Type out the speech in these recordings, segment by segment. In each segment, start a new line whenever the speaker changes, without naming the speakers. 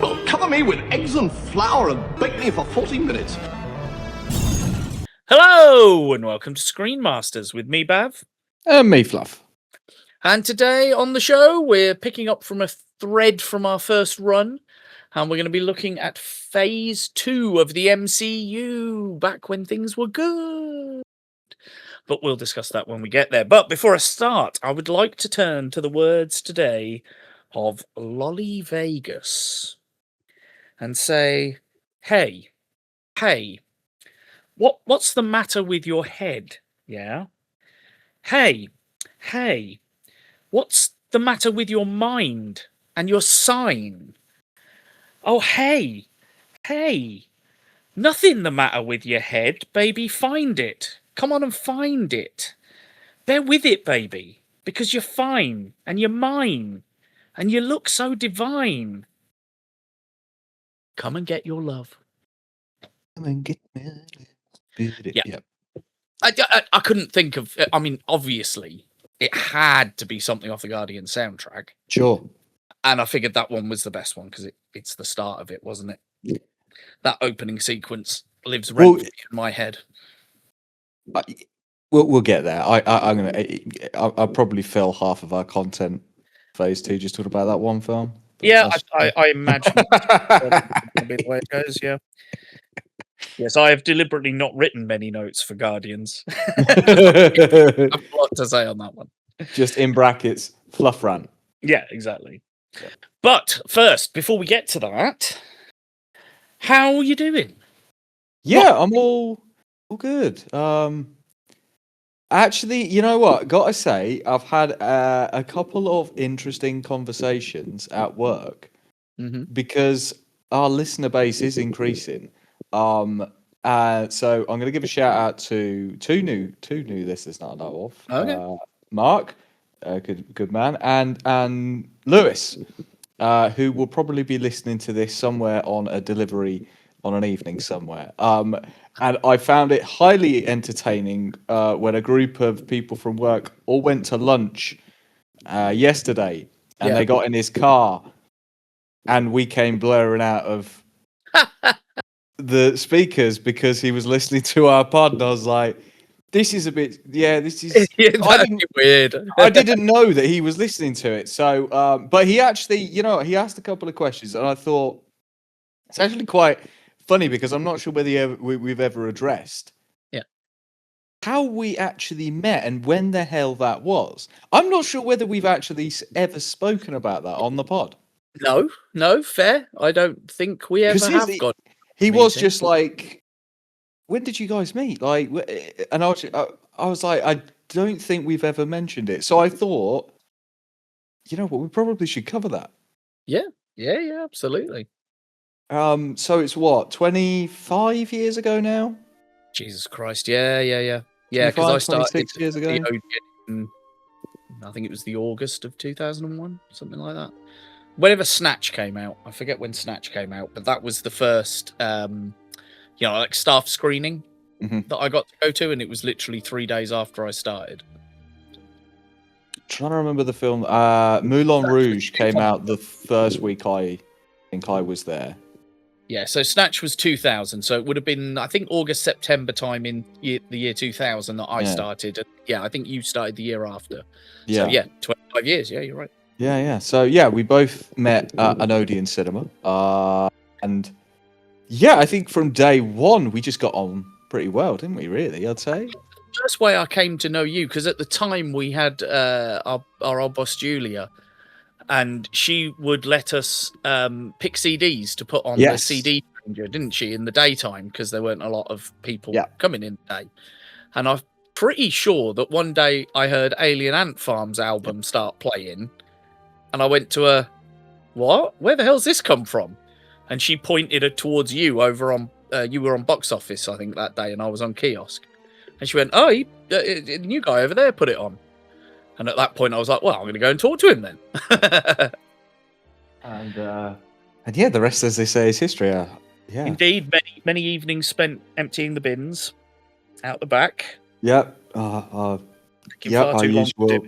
Well, cover me with eggs and flour and bake me for 40 minutes.
Hello and welcome to Screen Masters with me, Bav.
And me, Fluff.
And today on the show, we're picking up from a thread from our first run, and we're going to be looking at Phase 2 of the MCU, back when things were good. But we'll discuss that when we get there. But before I start, I would like to turn to the words today of Lolly Vegas and say, hey, what's the matter with your head? Yeah? Hey, what's the matter with your mind and your sign? Oh, hey, nothing the matter with your head, baby, find it. Come on and find it. Bear with it, baby, because you're fine and you're mine and you look so divine. Come and get your love.
Come and get me.
Yeah.
Yep.
I couldn't think of, I mean, obviously, it had to be something off the Guardian soundtrack.
Sure.
And I figured that one was the best one because it's the start of it, wasn't it? That opening sequence lives rent in my head.
We'll get there. I'll probably fill half of our content phase 2 just talking about that one film.
Yeah, I imagine that'll be the way it goes, yeah. Yes, I have deliberately not written many notes for Guardians. I've a lot to say on that one.
Just in brackets, Fluff rant.
Yeah, exactly. Yeah. But first, before we get to that, how are you doing?
Yeah, I'm all good. Actually, you know what? Gotta say, I've had a couple of interesting conversations at work because our listener base is increasing. So I'm going to give a shout out to two new listeners that I know of.
Okay.
Mark, good man, and Lewis, who will probably be listening to this somewhere on a delivery on an evening somewhere. And I found it highly entertaining when a group of people from work all went to lunch yesterday, and they got in his car, and we came blurring out of the speakers because he was listening to our pod, and I was like, this is a bit, this is
weird.
I didn't know that he was listening to it. So, but he actually, he asked a couple of questions, and I thought it's actually quite funny because I'm not sure whether we've ever addressed how we actually met and when the hell that was. I'm not sure whether we've actually ever spoken about that on the pod.
No, fair. I don't think we ever have got.
He was just like, when did you guys meet? Like, and I was like, I don't think we've ever mentioned it. So I thought, you know what, we probably should cover that.
Yeah, absolutely.
So it's what, 25 years ago now?
Jesus Christ, yeah. Yeah, because I started
26 years ago.
I think it was the August of 2001, something like that. Whenever Snatch came out, I forget when Snatch came out, but that was the first, like staff screening that I got to go to, and it was literally 3 days after I started.
Trying to remember the film. Moulin Rouge came out the first week I think I was there.
Yeah, so Snatch was 2000, so it would have been, I think, August, September time in the year 2000 that I started. And I think you started the year after.
Yeah.
So, 25 years. Yeah, you're right.
Yeah. So, we both met at an Odeon cinema. And, I think from day one, we just got on pretty well, didn't we, really, I'd say?
The first way I came to know you, because at the time we had our old boss, Julia, and she would let us pick CDs to put on the CD changer, didn't she, in the daytime, because there weren't a lot of people coming in the day. And I'm pretty sure that one day I heard Alien Ant Farm's album start playing, and I went to her, what? Where the hell's this come from? And she pointed it towards you over on, you were on box office, I think, that day, and I was on kiosk. And she went, oh, the new guy over there put it on. And at that point, I was like, well, I'm going to go and talk to him then.
And the rest, as they say, is history. Yeah.
Indeed, many evenings spent emptying the bins out the back.
Yep. Our usual.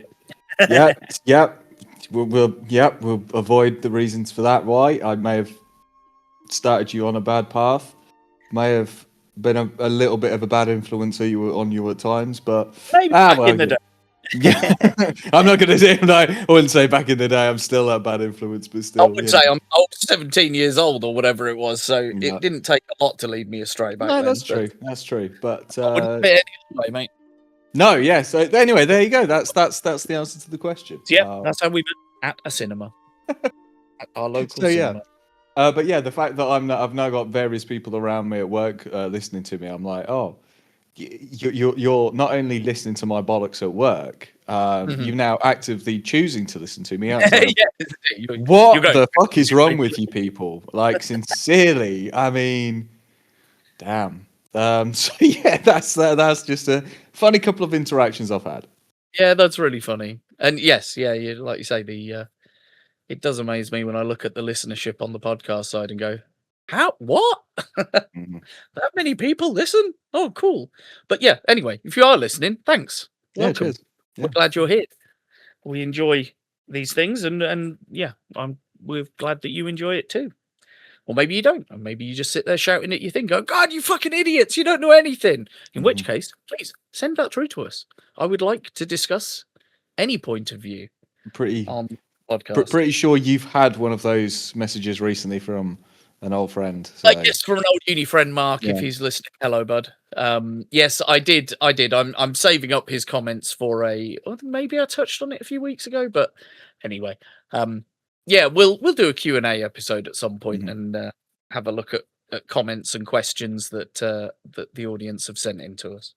We'll avoid the reasons for that. Why I may have started you on a bad path. May have been a little bit of a bad influence on you at times, but
Maybe back in the day.
Yeah, I'm not going to say. No, I wouldn't say back in the day. I'm still a bad influence, but still.
I would say I was 17 years old or whatever it was, so
No.
it didn't take a lot to lead me astray back then.
No, that's true. That's true. But
I wouldn't admit it anyway, mate.
No, yeah. So anyway, there you go. That's the answer to the question.
So, yeah, that's how we met at a cinema, at our local cinema.
But yeah, the fact that I've now got various people around me at work listening to me, I'm like, oh, you're not only listening to my bollocks at work, you're now actively choosing to listen to me outside. What the fuck is wrong with you people? Like, sincerely, I mean, damn. So yeah, that's just a funny couple of interactions I've had.
Yeah, that's really funny. And yes, yeah, like you say, it does amaze me when I look at the listenership on the podcast side and go, what? That many people listen? Oh, cool. But yeah, anyway, if you are listening, thanks. Welcome.
Yeah, cheers. Yeah.
We're glad you're here. We enjoy these things, and yeah, we're glad that you enjoy it too. Or maybe you don't, and maybe you just sit there shouting at your thing, going, God, you fucking idiots, you don't know anything. In which case, please send that through to us. I would like to discuss any point of view on the podcast.
Pretty sure you've had one of those messages recently from an old friend. So.
I guess from an old uni friend, Mark, if he's listening. Hello, bud. Yes, I did. I'm saving up his comments for maybe I touched on it a few weeks ago, but anyway, yeah, we'll do a Q&A episode at some point and have a look at comments and questions that the audience have sent in to us.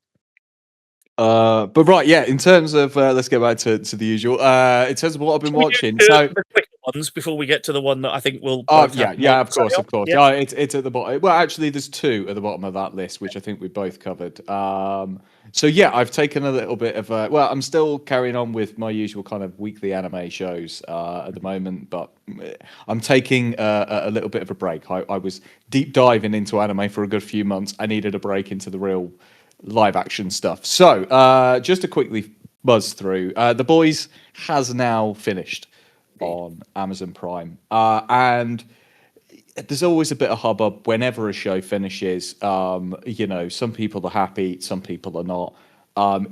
But right, yeah. In terms of let's get back to the usual. In terms of what I've been watching, so
the quick ones before we get to the one that I think will.
Oh yeah, of course. Yeah, it's at the bottom. Well, actually, there's two at the bottom of that list, which I think we both covered. So yeah, I've taken a little bit of a. Well, I'm still carrying on with my usual kind of weekly anime shows at the moment, but I'm taking a little bit of a break. I was deep diving into anime for a good few months. I needed a break into the real live action stuff. So just to quickly buzz through, The Boys has now finished on Amazon Prime, and there's always a bit of hubbub whenever a show finishes. Some people are happy, some people are not.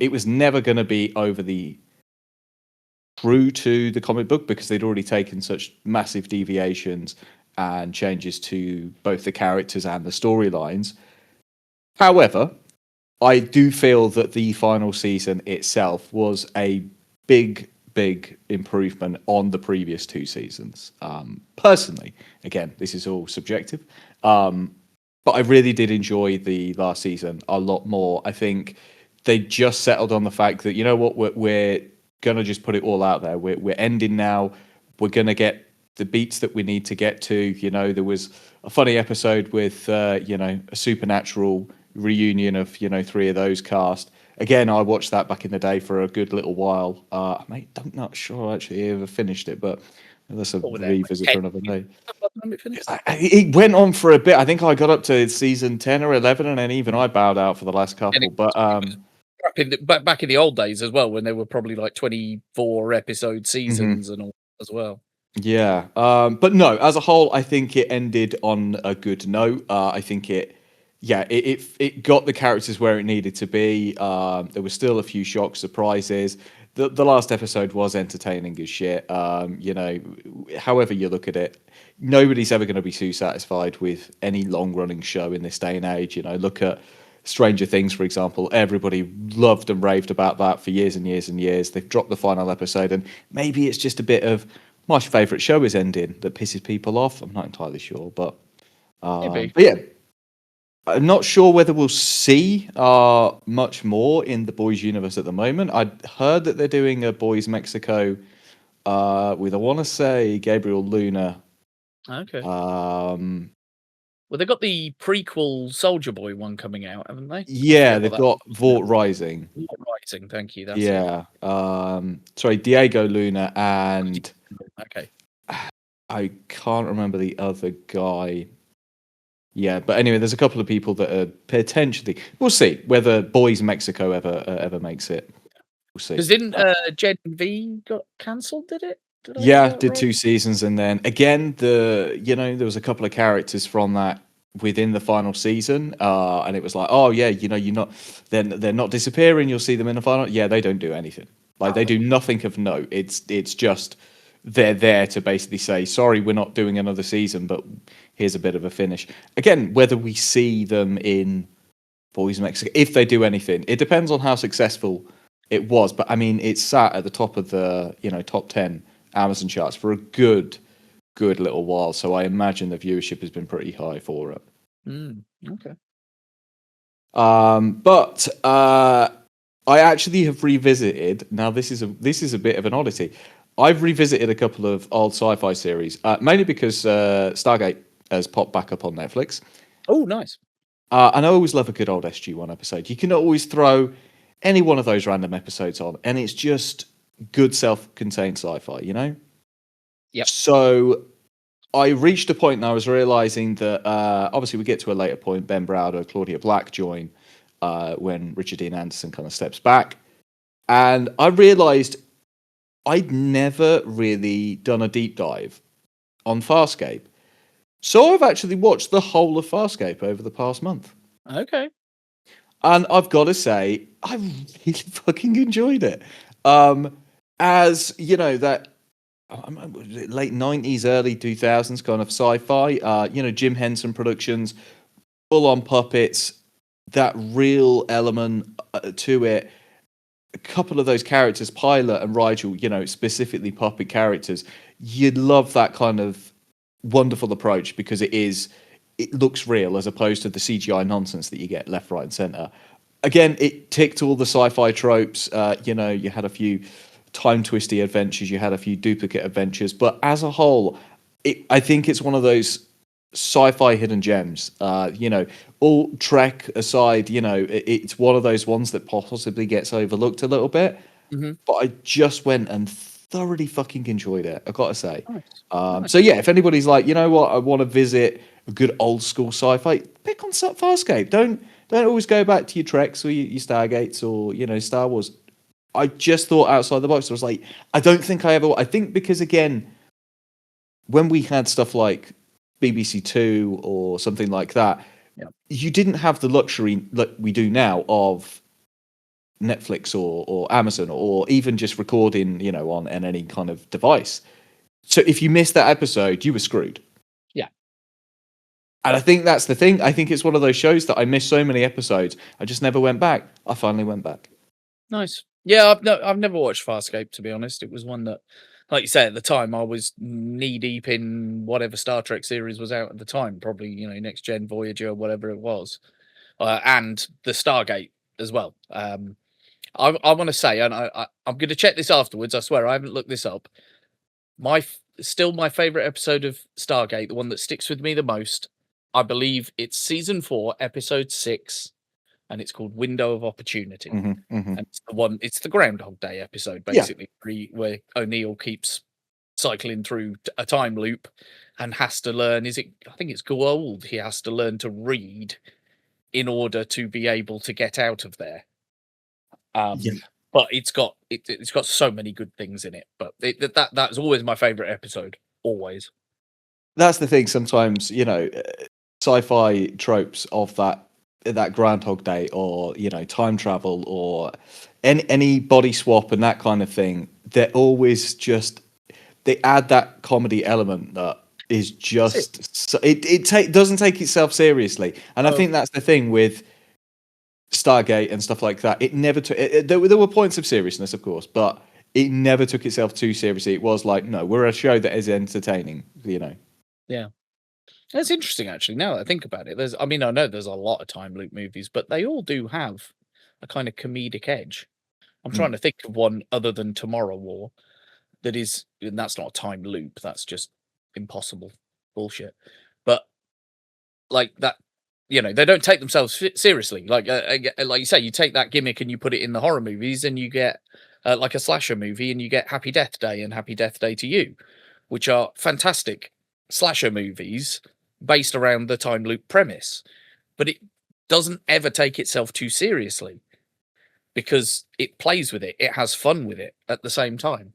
It was never going to be over the true to the comic book because they'd already taken such massive deviations and changes to both the characters and the storylines. However, I do feel that the final season itself was a big improvement on the previous two seasons. Personally, again, this is all subjective, but I really did enjoy the last season a lot more. I think they just settled on the fact that, you know what, we're going to just put it all out there. We're ending now. We're going to get the beats that we need to get to. You know, there was a funny episode with, a supernatural reunion of three of those cast. Again, I watched that back in the day for a good little while. I'm not sure actually I ever finished it, but that's a revisit for another day. It went on for a bit. I think I got up to season 10 or 11, and then even I bowed out for the last couple. But
back in the old days as well, when there were probably like 24 episode seasons and all as well.
Yeah, but no, as a whole, I think it ended on a good note. I think it got the characters where it needed to be. There were still a few shock surprises. The last episode was entertaining as shit. However you look at it, nobody's ever going to be too satisfied with any long-running show in this day and age. Look at Stranger Things, for example. Everybody loved and raved about that for years and years and years. They've dropped the final episode, and maybe it's just a bit of my favourite show is ending that pisses people off. I'm not entirely sure, but yeah. I'm not sure whether we'll see much more in the Boys universe at the moment. I'd heard that they're doing a Boys Mexico with, I want to say, Gabriel Luna.
Okay. Well, they got the prequel Soldier Boy one coming out, haven't they?
Yeah, they've got Vought Rising.
Vought Rising, thank you. That's
it. Diego Luna and...
Okay.
I can't remember the other guy. Yeah, but anyway, there's a couple of people that are potentially. We'll see whether Boys Mexico ever makes it. We'll see.
Because didn't Gen V got cancelled? Did it? Did I get
Yeah,
that
did
right?
2 seasons, and then again, there was a couple of characters from that within the final season, and it was like, oh yeah, you're not, they're not disappearing. You'll see them in the final. Yeah, they don't do anything. Like they do nothing of note. It's just they're there to basically say, sorry, we're not doing another season, but here's a bit of a finish. Again, whether we see them in Boys Mexico, if they do anything, it depends on how successful it was. But I mean, it's sat at the top of the top 10 Amazon charts for a good little while. So I imagine the viewership has been pretty high for it.
Okay.
But I actually have revisited. Now this is a bit of an oddity. I've revisited a couple of old sci-fi series, mainly because Stargate has popped back up on Netflix.
Oh, nice.
And I always love a good old SG-1 episode. You can always throw any one of those random episodes on, and it's just good self-contained sci-fi,
Yep.
So I reached a point and I was realizing that obviously we get to a later point. Ben Browder, Claudia Black join when Richard Dean Anderson kind of steps back. And I realized I'd never really done a deep dive on Farscape. So I've actually watched the whole of Farscape over the past month.
Okay.
And I've got to say, I really fucking enjoyed it. As you know, that late 90s, early 2000s kind of sci-fi, Jim Henson Productions, full on puppets, that real element to it. A couple of those characters, Pilot and Rigel, specifically puppet characters, you'd love that kind of wonderful approach because it looks real as opposed to the CGI nonsense that you get left, right, and center. Again, it ticked all the sci-fi tropes. You had a few time twisty adventures, you had a few duplicate adventures, but as a whole, I think it's one of those sci-fi hidden gems. All Trek aside, it's one of those ones that possibly gets overlooked a little bit.
Mm-hmm.
But I just went and thoroughly fucking enjoyed it, I gotta say.
Nice.
So yeah, if anybody's like, you know what, I want to visit a good old school sci-fi, pick on Farscape. Don't always go back to your Treks or your Stargates or Star Wars. I just thought outside the box. I was like, I don't think I think because again, when we had stuff like BBC Two or something like that, you didn't have the luxury that we do now of Netflix or Amazon or even just recording, on any kind of device. So if you missed that episode, you were screwed.
Yeah.
And I think that's the thing. I think it's one of those shows that I missed so many episodes. I just never went back. I finally went back.
Nice. Yeah, I've never watched Farscape, to be honest. It was one that, like you say, at the time I was knee deep in whatever Star Trek series was out at the time, probably Next Gen, Voyager, or whatever it was, and the Stargate as well. I want to say, and I'm going to check this afterwards. I swear I haven't looked this up. Still my favorite episode of Stargate, the one that sticks with me the most. I believe it's season 4, episode 6. And it's called Window of Opportunity. And it's the Groundhog Day episode, basically, where O'Neill keeps cycling through a time loop and has to learn, I think it's Gould, he has to learn to read in order to be able to get out of there. But it's got so many good things in it. But that's always my favorite episode, always.
That's the thing. Sometimes sci-fi tropes of that Groundhog Day or time travel or any body swap and that kind of thing, they're always they add that comedy element that is just it doesn't take itself seriously. And I think that's the thing with Stargate and stuff like that. It never took there were points of seriousness, of course, but it never took itself too seriously. It was like, no, we're a show that is entertaining.
Yeah. That's interesting, actually. Now that I think about it, I know there's a lot of time loop movies, but they all do have a kind of comedic edge. I'm trying to think of one other than Tomorrow War and that's not a time loop. That's just impossible bullshit. But like that, they don't take themselves seriously. Like you say, you take that gimmick and you put it in the horror movies, and you get like a slasher movie, and you get Happy Death Day and Happy Death Day to You, which are fantastic slasher movies based around the time loop premise, but it doesn't ever take itself too seriously because it plays with it. It has fun with it at the same time.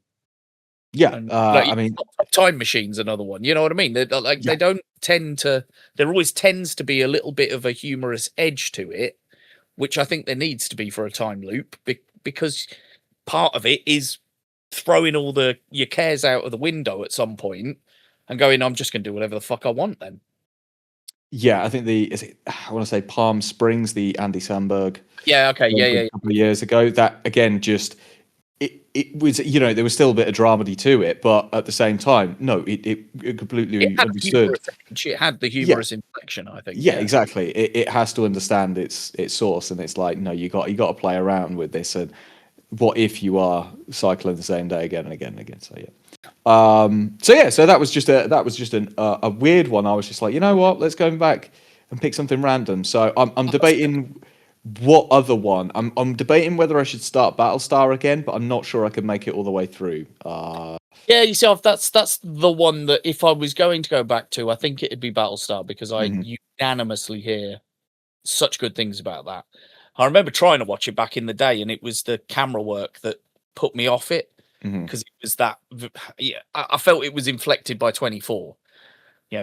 Yeah,
And
I mean,
Time Machine's another one. You know what I mean? They don't tend to. There always tends to be a little bit of a humorous edge to it, which I think there needs to be for a time loop, because part of it is throwing all your cares out of the window at some point and going, I'm just going to do whatever the fuck I want then.
yeah, I think I want to say Palm Springs, the Andy Samberg.
Yeah, okay, yeah.
A couple of years ago, that again just it was, there was still a bit of dramedy to it, but at the same time, no, it completely understood.
It had the humorous inflection, I think.
Yeah, exactly. It has to understand its source, and it's like, no, you got to play around with this. And what if you are cycling the same day again and again and again? So yeah. So that was just a weird one. I was just like, you know what? Let's go back and pick something random. So I'm debating what other one. I'm debating whether I should start Battlestar again, but I'm not sure I can make it all the way through.
Yeah, you see, that's the one that if I was going to go back to, I think it'd be Battlestar, because I unanimously hear such good things about that. I remember trying to watch it back in the day, and it was the camera work that put me off it, because it was that. Yeah, I felt it was inflected by 24.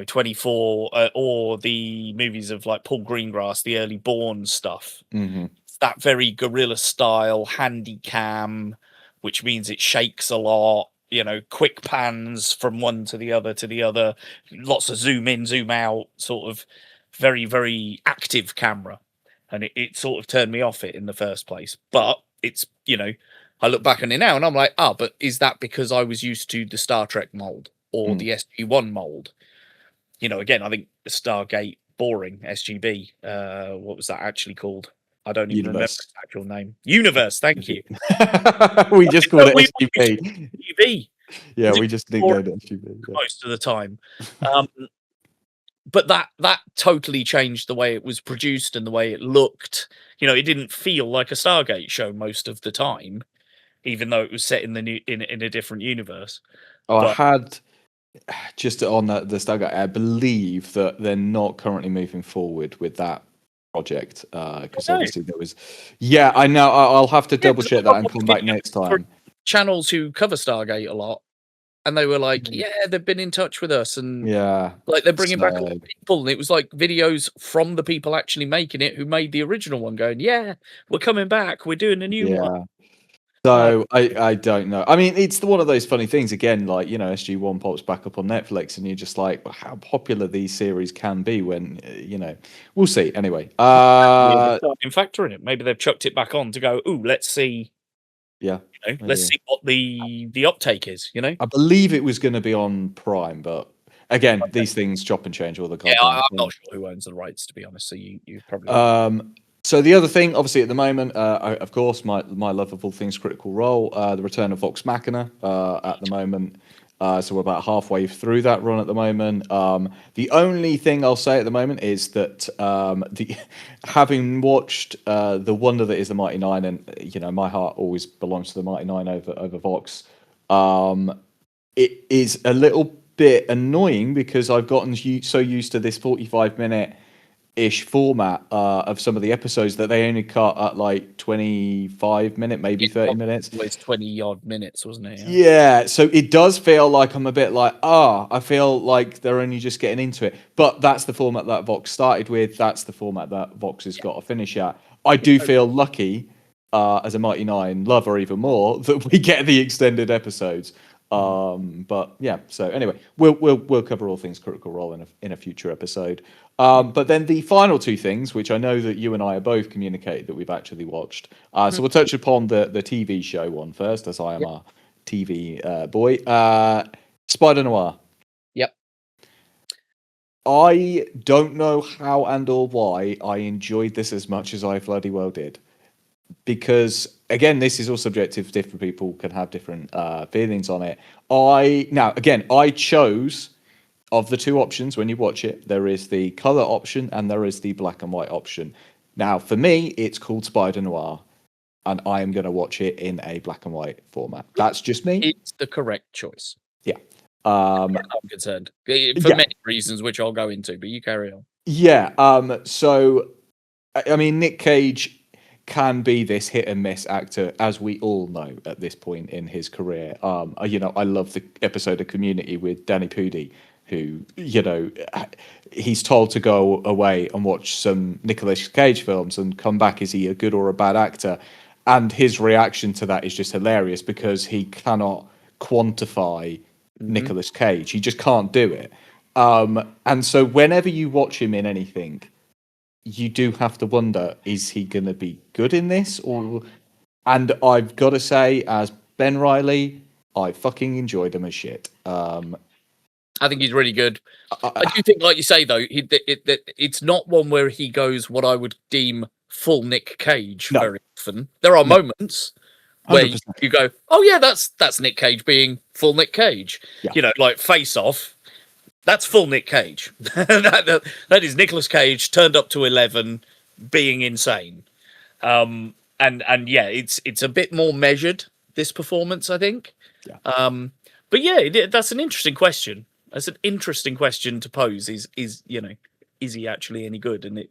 24 or the movies of like Paul Greengrass, the early Bourne stuff. It's that very guerrilla style handy cam, which means it shakes a lot. Quick pans from one to the other, lots of zoom in, zoom out, sort of very, very active camera. And it sort of turned me off it in the first place. But it's, I look back on it now and I'm like, but is that because I was used to the Star Trek mold or the SG-1 mold? Again, I think the Stargate, boring, SGB. What was that actually called? I don't even remember its actual name. Universe, thank you.
We just called it SGB.
SGB.
Yeah, we just nicknamed it SGB.
Most of the time. But that totally changed the way it was produced and the way it looked. It didn't feel like a Stargate show most of the time, even though it was set in in a different universe.
I had just on the Stargate. I believe that they're not currently moving forward with that project because obviously there was. Yeah, I know. I'll have to double check that and come back next time.
Channels who cover Stargate a lot, and they were like, "Yeah, they've been in touch with us, and like they're bringing back all the people." And it was like videos from the people actually making it who made the original one, going, "Yeah, we're coming back. We're doing a new one."
So I don't know. I mean, it's one of those funny things again, like, SG-1 pops back up on Netflix and you're just like, well, how popular these series can be when, we'll see. Anyway.
In factor in it. Maybe they've chucked it back on to go, let's see.
Yeah.
Let's see what the uptake is,
I believe it was going to be on Prime, but again, these things chop and change all the time.
Yeah, I'm not sure who owns the rights, to be honest. So you probably.
So the other thing, obviously, at the moment, of course, my love of all things Critical Role, the return of Vox Machina at the moment. So we're about halfway through that run at the moment. The only thing I'll say at the moment is that having watched The Wonder That Is the Mighty Nine, and my heart always belongs to the Mighty Nine over Vox. It is a little bit annoying because I've gotten so used to this 45-minute ish format of some of the episodes that they only cut at like 25 minutes, maybe 30 minutes.
It's 20 odd minutes, wasn't it?
Yeah, so it does feel like I'm a bit like, I feel like they're only just getting into it. But that's the format that Vox started with. That's the format that Vox has got to finish at. I do feel lucky as a Mighty Nine lover even more that we get the extended episodes. But yeah, so anyway, we'll cover all things Critical Role in a future episode. But then the final two things, which I know that you and I are both communicated that we've actually watched. So we'll touch upon the TV show one first, as I am a TV boy. Spider-Noir.
Yep.
I don't know how and or why I enjoyed this as much as I bloody well did. Because again, this is all subjective. Different people can have different feelings on it. I chose, of the two options when you watch it, there is the color option and there is the black and white option. Now, for me, it's called Spider-Noir, and I am going to watch it in a black and white format. That's just me.
It's the correct choice.
Yeah.
I'm concerned for many reasons, which I'll go into, but you carry on.
Yeah. So, I mean, Nick Cage can be this hit and miss actor, as we all know at this point in his career. I love the episode of Community with Danny Pudi, who, he's told to go away and watch some Nicolas Cage films and come back. Is he a good or a bad actor? And his reaction to that is just hilarious because he cannot quantify Nicolas Cage. He just can't do it. And so whenever you watch him in anything, you do have to wonder, is he going to be good in this? And I've got to say, as Ben Reilly, I fucking enjoyed him as shit.
I think he's really good. I do think, like you say, though, it's not one where he goes what I would deem full Nick Cage very often. There are moments where you go, oh yeah, that's Nick Cage being full Nick Cage. Yeah. Like Face Off. That's full Nick Cage. that is Nicolas Cage turned up to 11, being insane. And yeah, it's a bit more measured, this performance, I think.
Yeah.
But yeah, that's an interesting question. That's an interesting question to pose. Is he actually any good? And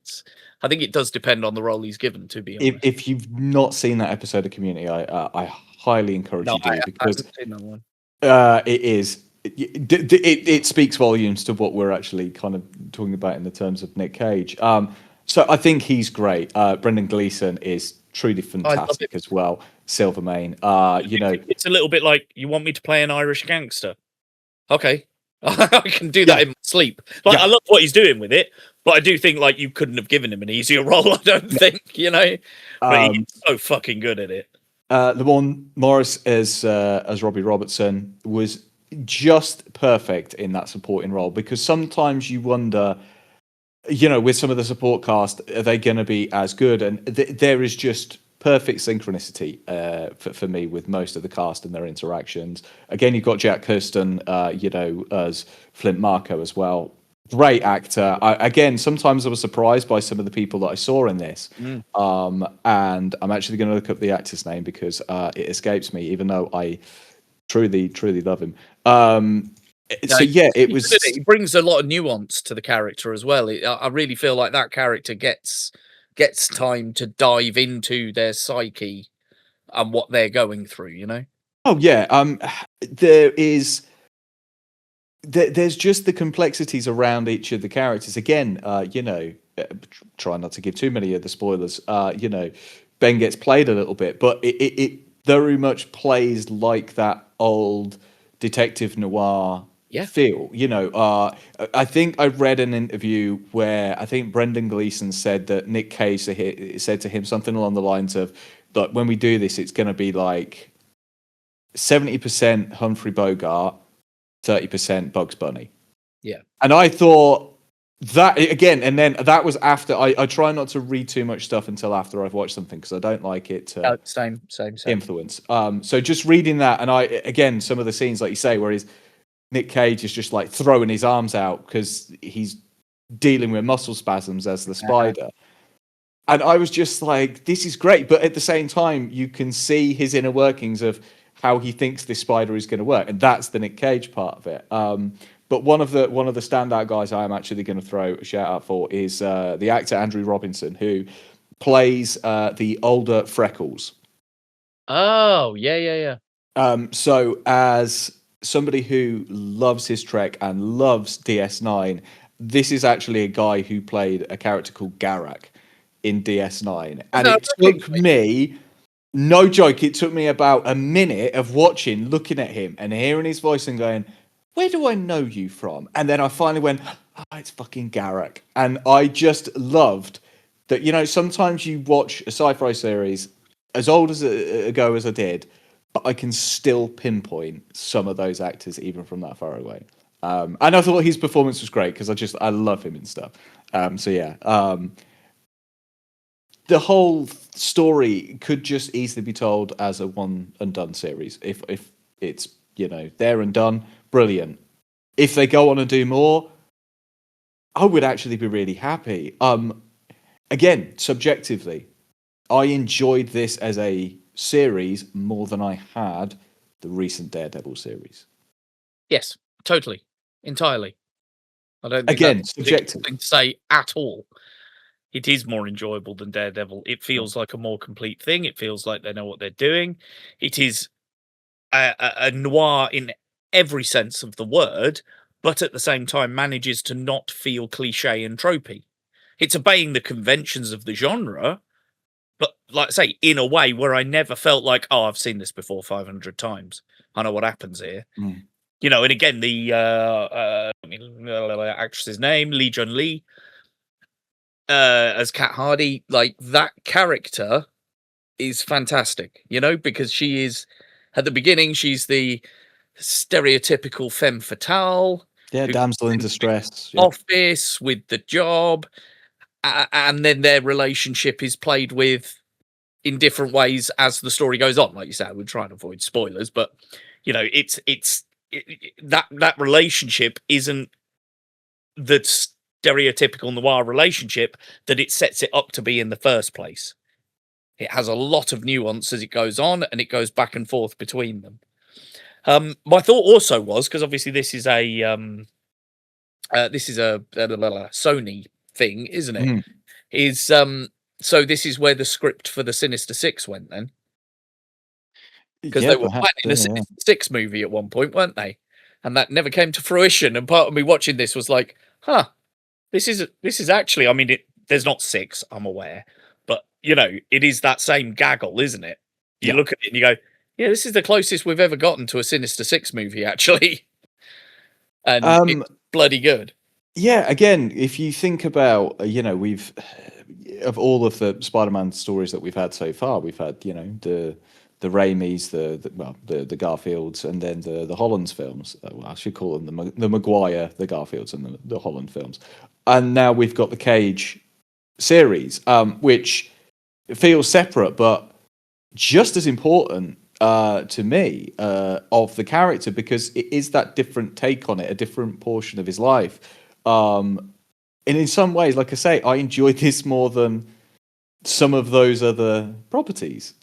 I think it does depend on the role he's given. To be honest,
if you've not seen that episode of Community, I highly encourage you to, because it is. It speaks volumes to what we're actually kind of talking about in the terms of Nick Cage. So I think he's great. Brendan Gleeson is truly fantastic as well. Silvermane,
it's a little bit like, you want me to play an Irish gangster? Okay, I can do that in my sleep. I love what he's doing with it, but I do think you couldn't have given him an easier role. I don't think, but he's so fucking good at it.
Lamorne Morris as Robbie Robertson was just perfect in that supporting role, because sometimes you wonder, with some of the support cast, are they going to be as good? And there is just perfect synchronicity for me with most of the cast and their interactions. Again, you've got Jack Kirsten, as Flint Marko as well. Great actor. Sometimes I was surprised by some of the people that I saw in this. And I'm actually going to look up the actor's name because it escapes me, even though I truly love him. He
brings a lot of nuance to the character as well. I really feel like that character gets time to dive into their psyche and what they're going through.
Oh yeah. There's just the complexities around each of the characters. Again, try not to give too many of the spoilers. Ben gets played a little bit, but it very much plays like that old detective noir feel. I think I read an interview where I think Brendan Gleeson said that Nick Cage said to him something along the lines of, "Look, when we do this, it's going to be like 70% Humphrey Bogart, 30% Bugs Bunny."
Yeah. And
I thought that again, and then that was after I try not to read too much stuff until after I've watched something, because I don't like it to
same
influence. So just reading that, and some of the scenes, like you say, where Nick Cage is just throwing his arms out because he's dealing with muscle spasms as the Spider. And I was just like, this is great. But at the same time, you can see his inner workings of how he thinks this Spider is going to work. And that's the Nick Cage part of it. But one of the standout guys I am actually going to throw a shout out for is the actor Andrew Robinson, who plays the older Freckles.
Oh, yeah.
So as somebody who loves his Trek and loves DS9, this is actually a guy who played a character called Garak in DS9. And it took me, no joke, it took me about a minute of looking at him and hearing his voice and going, where do I know you from? And then I finally went, it's fucking Garak. And I just loved that, sometimes you watch a sci-fi series as old ago as I did, but I can still pinpoint some of those actors even from that far away. And I thought his performance was great because I love him and stuff. The whole story could just easily be told as a one and done series. If it's there and done, brilliant. If they go on and do more, I would actually be really happy. Again, subjectively, I enjoyed this as a series more than I had the recent Daredevil series.
Yes, totally, entirely. I don't think
again
that's
subjective
thing to say at all. It is more enjoyable than Daredevil. It feels like a more complete thing. It feels like they know what they're doing. It is a noir in every sense of the word, but at the same time manages to not feel cliche and tropey. It's obeying the conventions of the genre, but like I say, in a way where I never felt like, oh, I've seen this before 500 times. I know what happens here. You know, and again, the actress's name, Lee Jun Lee, as Kat Hardy, like that character is fantastic, you know, because she is at the beginning, she's the stereotypical femme fatale.
Yeah, damsel in distress.
Office with the job. And then their relationship is played with in different ways as the story goes on. Like you said, we're trying to avoid spoilers, but you know, that relationship isn't the stereotypical noir relationship that it sets it up to be in the first place. It has a lot of nuance as it goes on, and it goes back and forth between them. My thought also was, because obviously this is a Sony thing, isn't it? So this is where the script for the Sinister Six went then, because they were planning a Sinister Six movie at one point, weren't they? And that never came to fruition. And part of me watching this was like, huh, this is actually, I mean, there's not six, I'm aware, but you know, it is that same gaggle, isn't it? You look at it and you go, yeah, this is the closest we've ever gotten to a Sinister Six movie, actually. And it's bloody good.
Yeah, again, if you think about, you know, of all of the Spider-Man stories that we've had so far, we've had, you know, the Raimis, the Garfields, and then the Hollands films. Well, I should call them the Maguire, the Garfields, and the Holland films. And now we've got the Cage series, which feels separate, but just as important to me of the character, because it is that different take on it, a different portion of his life. And in some ways, like I say, I enjoyed this more than some of those other properties,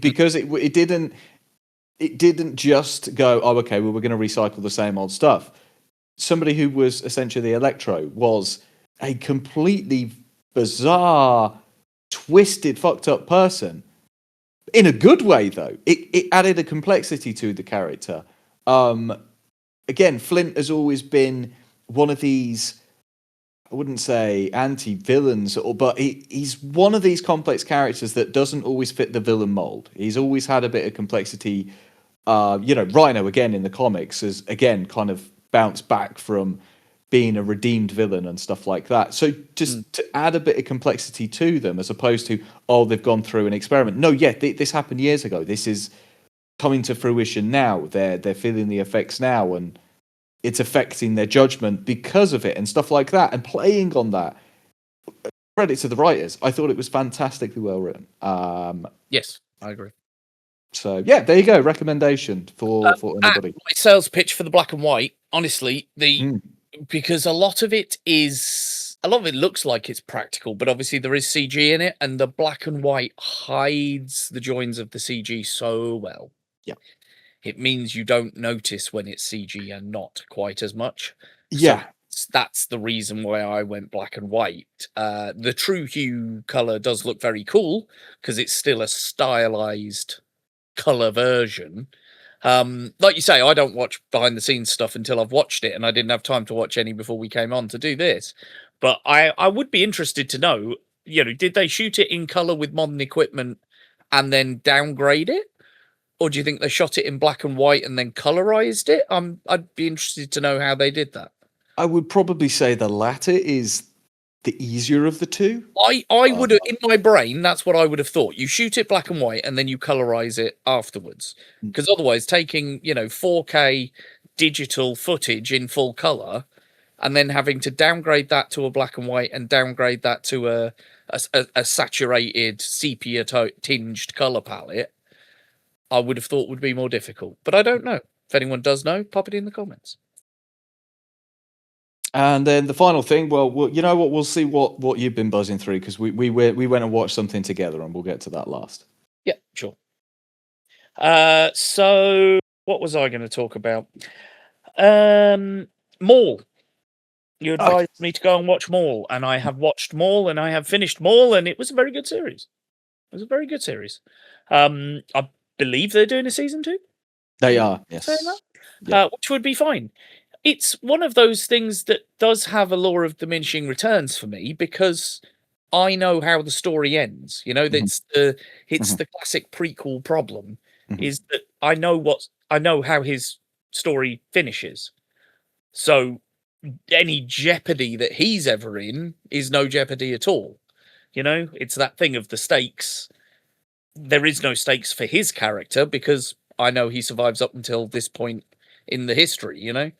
because it didn't just go, oh, okay, well, we're going to recycle the same old stuff. Somebody who was essentially Electro was a completely bizarre, twisted, fucked up person. In a good way, though. It added a complexity to the character. Again, Flint has always been one of these, I wouldn't say anti-villains, but he's one of these complex characters that doesn't always fit the villain mold. He's always had a bit of complexity. You know, Rhino, again, in the comics, has, again, kind of bounced back from being a redeemed villain and stuff like that. So just to add a bit of complexity to them, as opposed to, oh, they've gone through an experiment. No, yeah, this happened years ago. This is coming to fruition now. They're feeling the effects now, and it's affecting their judgment because of it and stuff like that. And playing on that, credit to the writers. I thought it was fantastically well written.
Yes, I agree.
So yeah, there you go. Recommendation for anybody.
My sales pitch for the black and white. Honestly, because a lot of it looks like it's practical, but obviously there is CG in it, and the black and white hides the joins of the CG so well.
Yeah.
It means you don't notice when it's CG and not quite as much.
Yeah.
So that's the reason why I went black and white. The true hue color does look very cool because it's still a stylized color version. Like you say, I don't watch behind the scenes stuff until I've watched it, and I didn't have time to watch any before we came on to do this. But I would be interested to know, you know, did they shoot it in color with modern equipment and then downgrade it? Or do you think they shot it in black and white and then colorized it? I'd be interested to know how they did that.
I would probably say the latter is the easier of the two.
I would have, in my brain, that's what I would have thought. You shoot it black and white and then you colorize it afterwards. Because otherwise, taking, you know, 4K digital footage in full color and then having to downgrade that to a black and white and downgrade that to a saturated sepia tinged color palette, I would have thought would be more difficult. But I don't know. If anyone does know, pop it in the comments.
And then the final thing, well, you know what? We'll see what you've been buzzing through, because we went and watched something together, and we'll get to that last.
Yeah, sure. So what was I going to talk about? Maul. You advised me to go and watch Maul, and I have watched Maul, and I have finished Maul, and it was a very good series. It was a very good series. I believe they're doing a season 2.
They are, yes.
Which would be fine. It's one of those things that does have a law of diminishing returns for me, because I know how the story ends. You know, it's the classic prequel problem, is that I know how his story finishes. So any jeopardy that he's ever in is no jeopardy at all. You know, it's that thing of the stakes. There is no stakes for his character because I know he survives up until this point in the history, you know?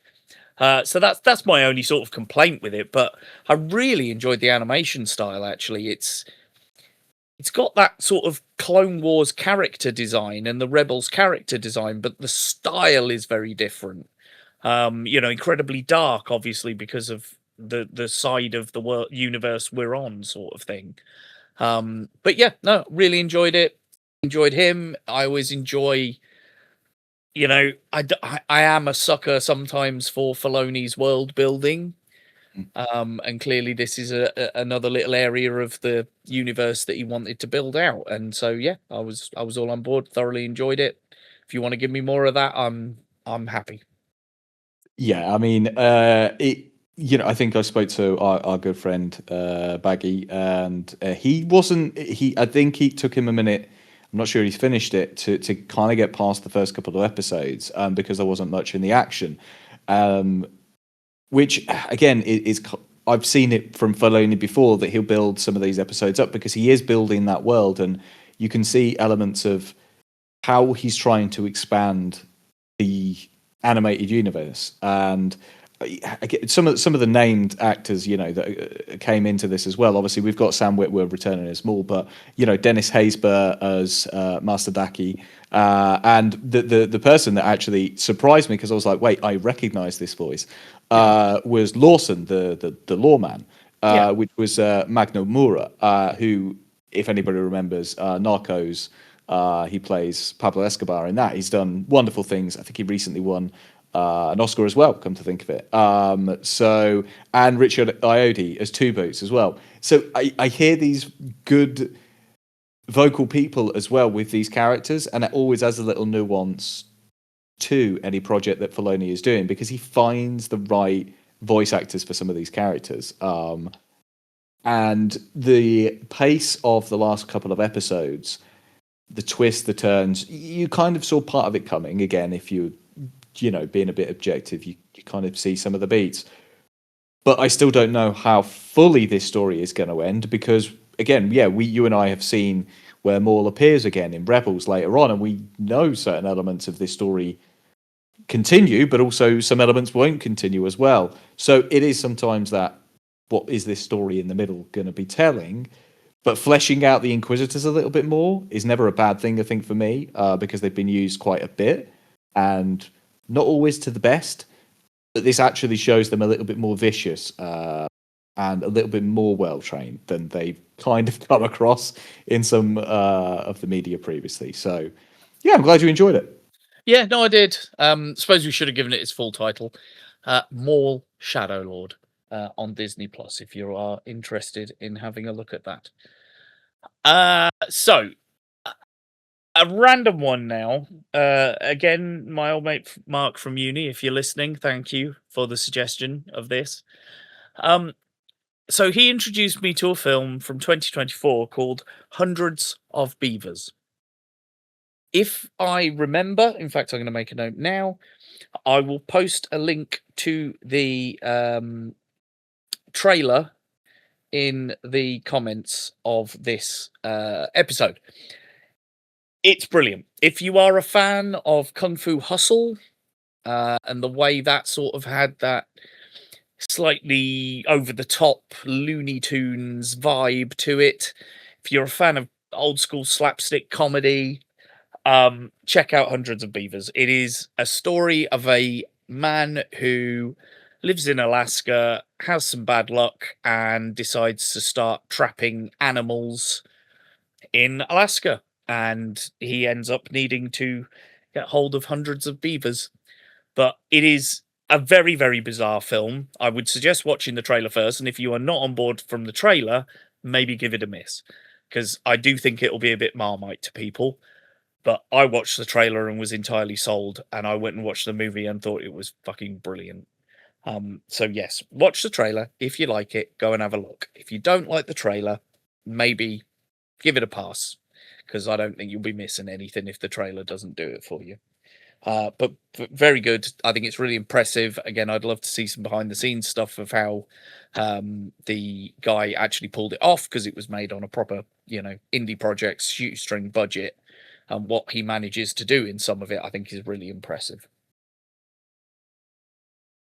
So that's my only sort of complaint with it, but I really enjoyed the animation style, actually. It's got that sort of Clone Wars character design and the Rebels character design, but the style is very different. You know, incredibly dark, obviously, because of the side of the world universe we're on, sort of thing. But yeah, no, really enjoyed it. Enjoyed him. I always enjoy, you know, I am a sucker sometimes for Filoni's world building. And clearly this is another little area of the universe that he wanted to build out. And so yeah, I was all on board, thoroughly enjoyed it. If you want to give me more of that, I'm happy.
Yeah, I mean, you know, I think I spoke to our good friend Baggy, and he wasn't. I think he took him a minute. I'm not sure he's finished it to kind of get past the first couple of episodes, because there wasn't much in the action. Which again is I've seen it from Filoni before, that he'll build some of these episodes up because he is building that world, and you can see elements of how he's trying to expand the animated universe. And some of the named actors, you know, that came into this as well. Obviously, we've got Sam Witwer returning as Maul, but you know, Dennis Haysbert as Master Daki, and the person that actually surprised me, because I was like, wait, I recognise this voice, was Lawson, the lawman, which was Magno Mura, who, if anybody remembers, Narcos. He plays Pablo Escobar in that. He's done wonderful things. I think he recently won an Oscar as well, come to think of it. So, and Richard Ayoade as Two Boots as well. So I hear these good vocal people as well with these characters, and it always has a little nuance to any project that Filoni is doing, because he finds the right voice actors for some of these characters. And the pace of the last couple of episodes, the twists, the turns, you kind of saw part of it coming. Again, if you know, being a bit objective, you kind of see some of the beats. But I still don't know how fully this story is going to end, because again, yeah, you and I have seen where Maul appears again in Rebels later on, and we know certain elements of this story continue, but also some elements won't continue as well. So it is sometimes that, what is this story in the middle going to be telling? But fleshing out the Inquisitors a little bit more is never a bad thing, I think, for me, because they've been used quite a bit, and not always to the best. But this actually shows them a little bit more vicious and a little bit more well-trained than they've kind of come across in some of the media previously. So, yeah, I'm glad you enjoyed it.
Yeah, no, I did. Suppose we should have given it its full title. Maul Shadow Lord on Disney Plus, if you are interested in having a look at that. So a random one now. Again, my old mate Mark from uni, if you're listening, thank you for the suggestion of this. So he introduced me to a film from 2024 called Hundreds of Beavers. If I remember, in fact, I'm going to make a note now, I will post a link to the trailer in the comments of this episode. It's brilliant. If you are a fan of Kung Fu Hustle and the way that sort of had that slightly over-the-top Looney Tunes vibe to it, if you're a fan of old school slapstick comedy, check out Hundreds of Beavers. It is a story of a man who lives in Alaska, has some bad luck, and decides to start trapping animals in Alaska. And he ends up needing to get hold of hundreds of beavers. But it is a very, very bizarre film. I would suggest watching the trailer first, and if you are not on board from the trailer, maybe give it a miss, because I do think it will be a bit Marmite to people. But I watched the trailer and was entirely sold, and I went and watched the movie and thought it was fucking brilliant. So yes, watch the trailer. If you like it, go and have a look. If you don't like the trailer, maybe give it a pass, because I don't think you'll be missing anything if the trailer doesn't do it for you. But very good. I think it's really impressive. Again, I'd love to see some behind the scenes stuff of how the guy actually pulled it off, because it was made on a proper, indie project, shoestring budget. And what he manages to do in some of it, I think, is really impressive.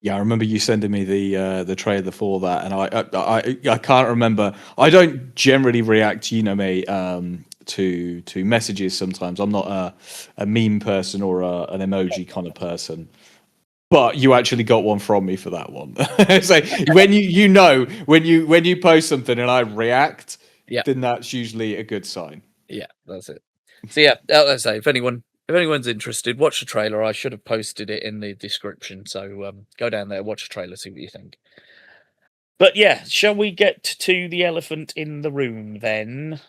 Yeah, I remember you sending me the trailer for that, and I can't remember. I don't generally react, me, to messages. Sometimes I'm not a meme person or an emoji kind of person. But you actually got one from me for that one. So when when you post something and I react, then that's usually a good sign.
Yeah, that's it. So yeah, let's say if anyone's interested, watch the trailer. I should have posted it in the description. So go down there, watch the trailer, see what you think. But yeah, shall we get to the elephant in the room then?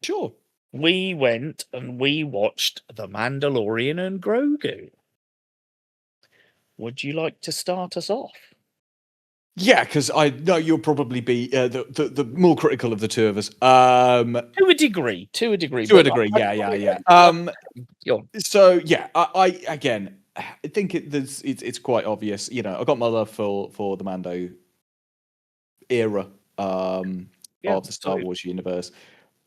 Sure.
We went and we watched The Mandalorian and Grogu. Would you like to start us off?
Yeah, because I know you'll probably be the more critical of the two of us.
To a degree.
Yeah. So yeah, I again, I think it's quite obvious. I got my love for the Mando era of the Star Wars universe.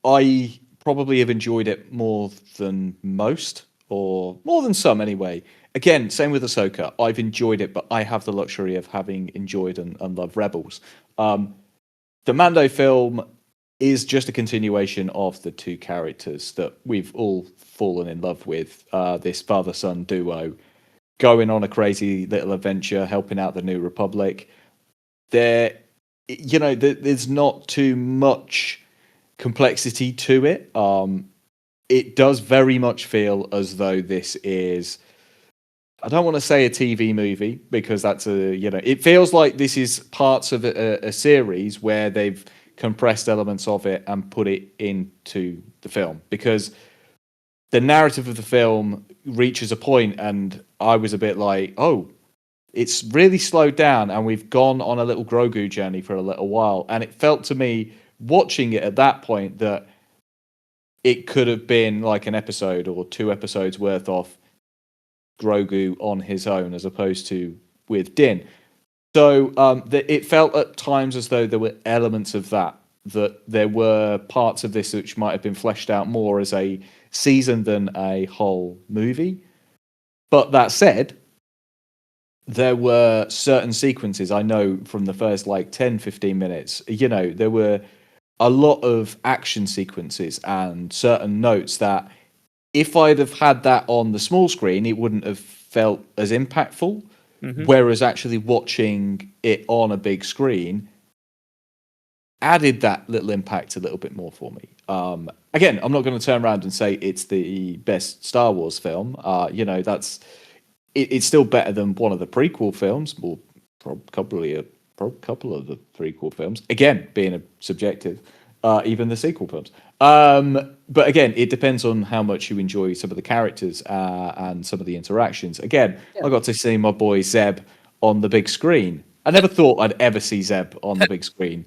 I probably have enjoyed it more than most, or more than some anyway. Again, same with Ahsoka. I've enjoyed it, but I have the luxury of having enjoyed and loved Rebels. The Mando film is just a continuation of the two characters that we've all fallen in love with. This father-son duo going on a crazy little adventure, helping out the New Republic. There's not too much complexity to it. It does very much feel as though this is, I don't want to say a TV movie, because that's it feels like this is parts of a series where they've compressed elements of it and put it into the film, because the narrative of the film reaches a point and I was a bit like, oh, it's really slowed down and we've gone on a little Grogu journey for a little while. And it felt to me, watching it at that point, that it could have been like an episode or 2 episodes worth of Grogu on his own, as opposed to with Din. So it felt at times as though there were elements of that there were parts of this which might have been fleshed out more as a season than a whole movie. But that said, there were certain sequences, I know from the first 10-15 minutes, there were a lot of action sequences and certain notes that if I'd have had that on the small screen, it wouldn't have felt as impactful. Mm-hmm. Whereas actually watching it on a big screen added that little impact a little bit more for me. Again, I'm not going to turn around and say it's the best Star Wars film. It's still better than one of the prequel films, or probably a couple of the prequel films. Again, being a subjective, even the sequel films. But again, it depends on how much you enjoy some of the characters and some of the interactions. Again, I got to see my boy Zeb on the big screen. I never thought I'd ever see Zeb on the big screen.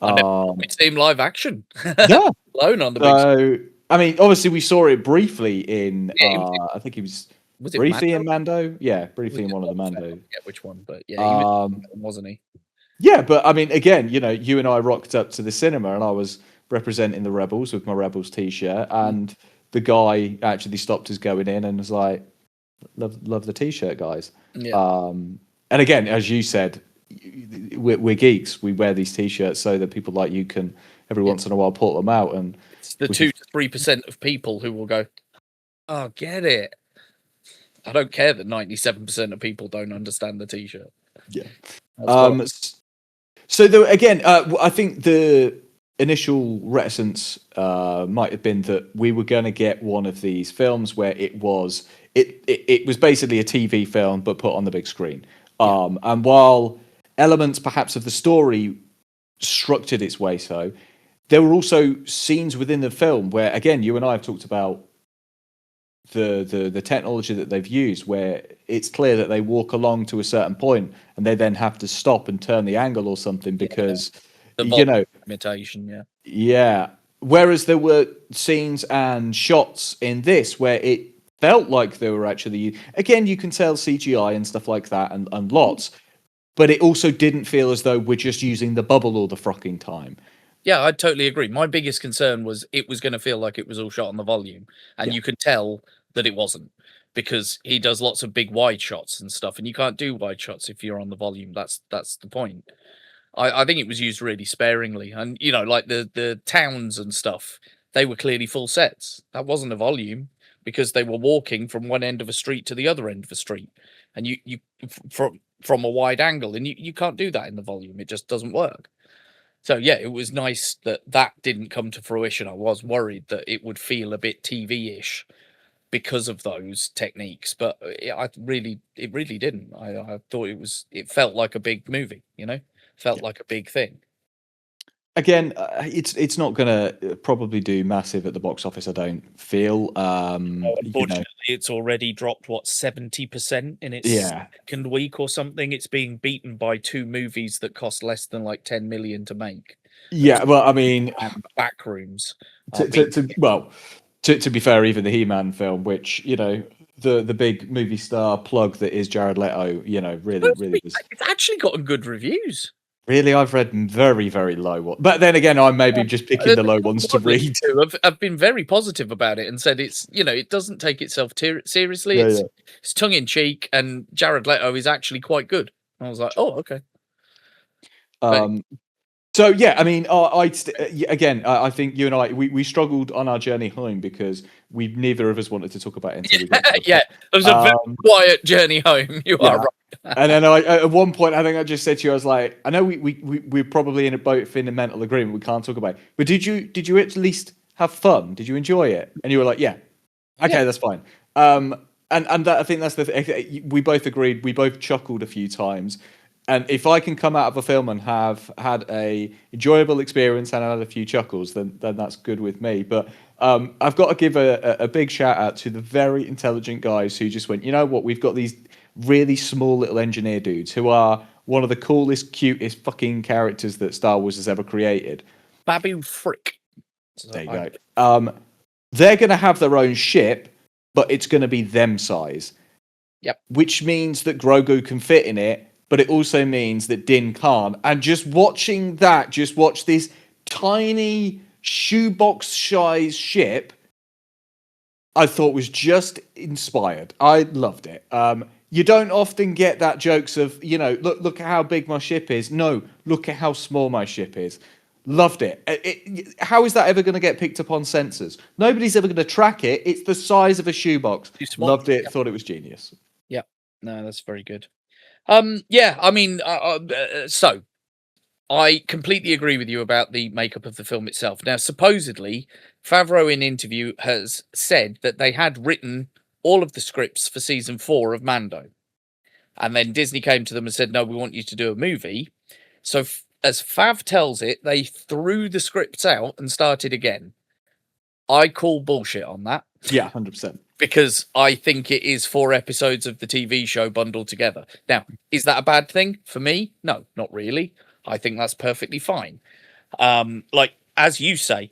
I never seen live action.
Yeah,
alone on the big screen.
I mean, obviously we saw it briefly in. I think he was briefly in Mando. Yeah, briefly in one of the Mando.
I forget which one, but yeah, he was, wasn't he?
Yeah, but I mean, again, you and I rocked up to the cinema, and I was representing the Rebels with my Rebels t-shirt, and the guy actually stopped us going in and was like, "Love the t-shirt, guys." Yeah. And again, as you said, we're geeks. We wear these t-shirts so that people like you can every once in a while pull them out, and
it's the 2 to 3% of people who will go, "Oh, get it." I don't care that 97% of people don't understand the t-shirt.
Yeah. So again, I think the initial reticence might have been that we were going to get one of these films where it was it was basically a TV film but put on the big screen. And while elements perhaps of the story structured its way so, there were also scenes within the film where, again, you and I have talked about the technology that they've used, where it's clear that they walk along to a certain point and they then have to stop and turn the angle or something because
the imitation.
Yeah. Whereas there were scenes and shots in this where it felt like they were actually, again, you can tell CGI and stuff like that and lots, but it also didn't feel as though we're just using the bubble all the fucking time.
Yeah, I totally agree. My biggest concern was it was going to feel like it was all shot on the volume, and you could tell that it wasn't, because he does lots of big wide shots and stuff, and you can't do wide shots if you're on the volume. That's the point. I think it was used really sparingly, and like the towns and stuff, they were clearly full sets. That wasn't a volume because they were walking from one end of a street to the other end of a street, and you from a wide angle, and you can't do that in the volume. It just doesn't work. So yeah, it was nice that didn't come to fruition. I was worried that it would feel a bit TV-ish because of those techniques, but it really didn't. I thought it felt like a big movie, felt like a big thing.
Again, it's not going to probably do massive at the box office, I don't feel.
Unfortunately, it's already dropped, 70% in its second week or something. It's being beaten by two movies that cost less than like 10 million to make.
Yeah, well, I mean,
Backrooms.
To be fair, even the He-Man film, which, the big movie star plug that is Jared Leto, really was...
It's actually gotten good reviews.
Really, I've read very, very low ones. But then again, I may be just picking the low ones to read.
I've been very positive about it and said it's, it doesn't take itself seriously. It's tongue in cheek, and Jared Leto is actually quite good. And I was like, oh, okay.
So yeah, I mean, I think you and I we struggled on our journey home because neither of us wanted to talk about it until we got to
it was a very quiet journy home. You are right.
And then at one point, I think I just said to you, I was like, I know we're probably in both in a mental agreement. We can't talk about it, but did you at least have fun? Did you enjoy it? And you were like, yeah, okay, that's fine. And that, I think that's we both agreed. We both chuckled a few times. And if I can come out of a film and have had a enjoyable experience and had a few chuckles, then that's good with me. But I've got to give a big shout out to the very intelligent guys who just went, you know what, we've got these really small little engineer dudes who are one of the coolest, cutest fucking characters that Star Wars has ever created.
Babu Frick.
There you go. They're going to have their own ship, but it's going to be them size.
Yep.
Which means that Grogu can fit in it, but it also means that Din can't. And just watch this tiny shoebox-sized ship, I thought was just inspired. I loved it. You don't often get that jokes of, look at how big my ship is. No, look at how small my ship is. Loved it. How is that ever going to get picked up on sensors? Nobody's ever going to track it. It's the size of a shoebox. Loved it. Thought it was genius.
Yeah. No, that's very good. Yeah, I mean, so I completely agree with you about the makeup of the film itself. Now, supposedly, Favreau in interview has said that they had written all of the scripts for season 4 of Mando. And then Disney came to them and said, no, we want you to do a movie. So as Fav tells it, they threw the scripts out and started again. I call bullshit on that.
Yeah, 100%.
Because I think it is 4 episodes of the TV show bundled together. Now, is that a bad thing for me? No, not really. I think that's perfectly fine. Like, as you say,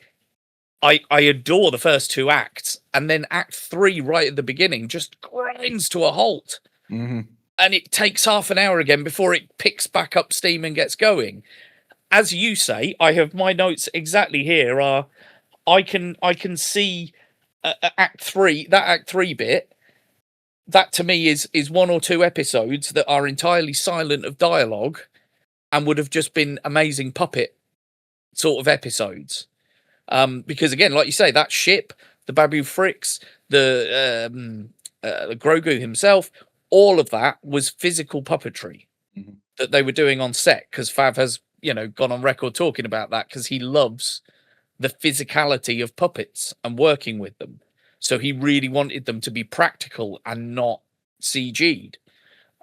I adore the first 2 acts, and then Act 3 right at the beginning just grinds to a halt.
Mm-hmm.
And it takes half an hour again before it picks back up steam and gets going. As you say, I have my notes exactly here. I can see Act 3, that Act 3 bit, that to me is 1 or 2 episodes that are entirely silent of dialogue and would have just been amazing puppet sort of episodes. Because again, like you say, that ship, the Babu Fricks, the Grogu himself, all of that was physical puppetry that they were doing on set, because Fav has, gone on record talking about that because he loves the physicality of puppets and working with them. So he really wanted them to be practical and not CG'd.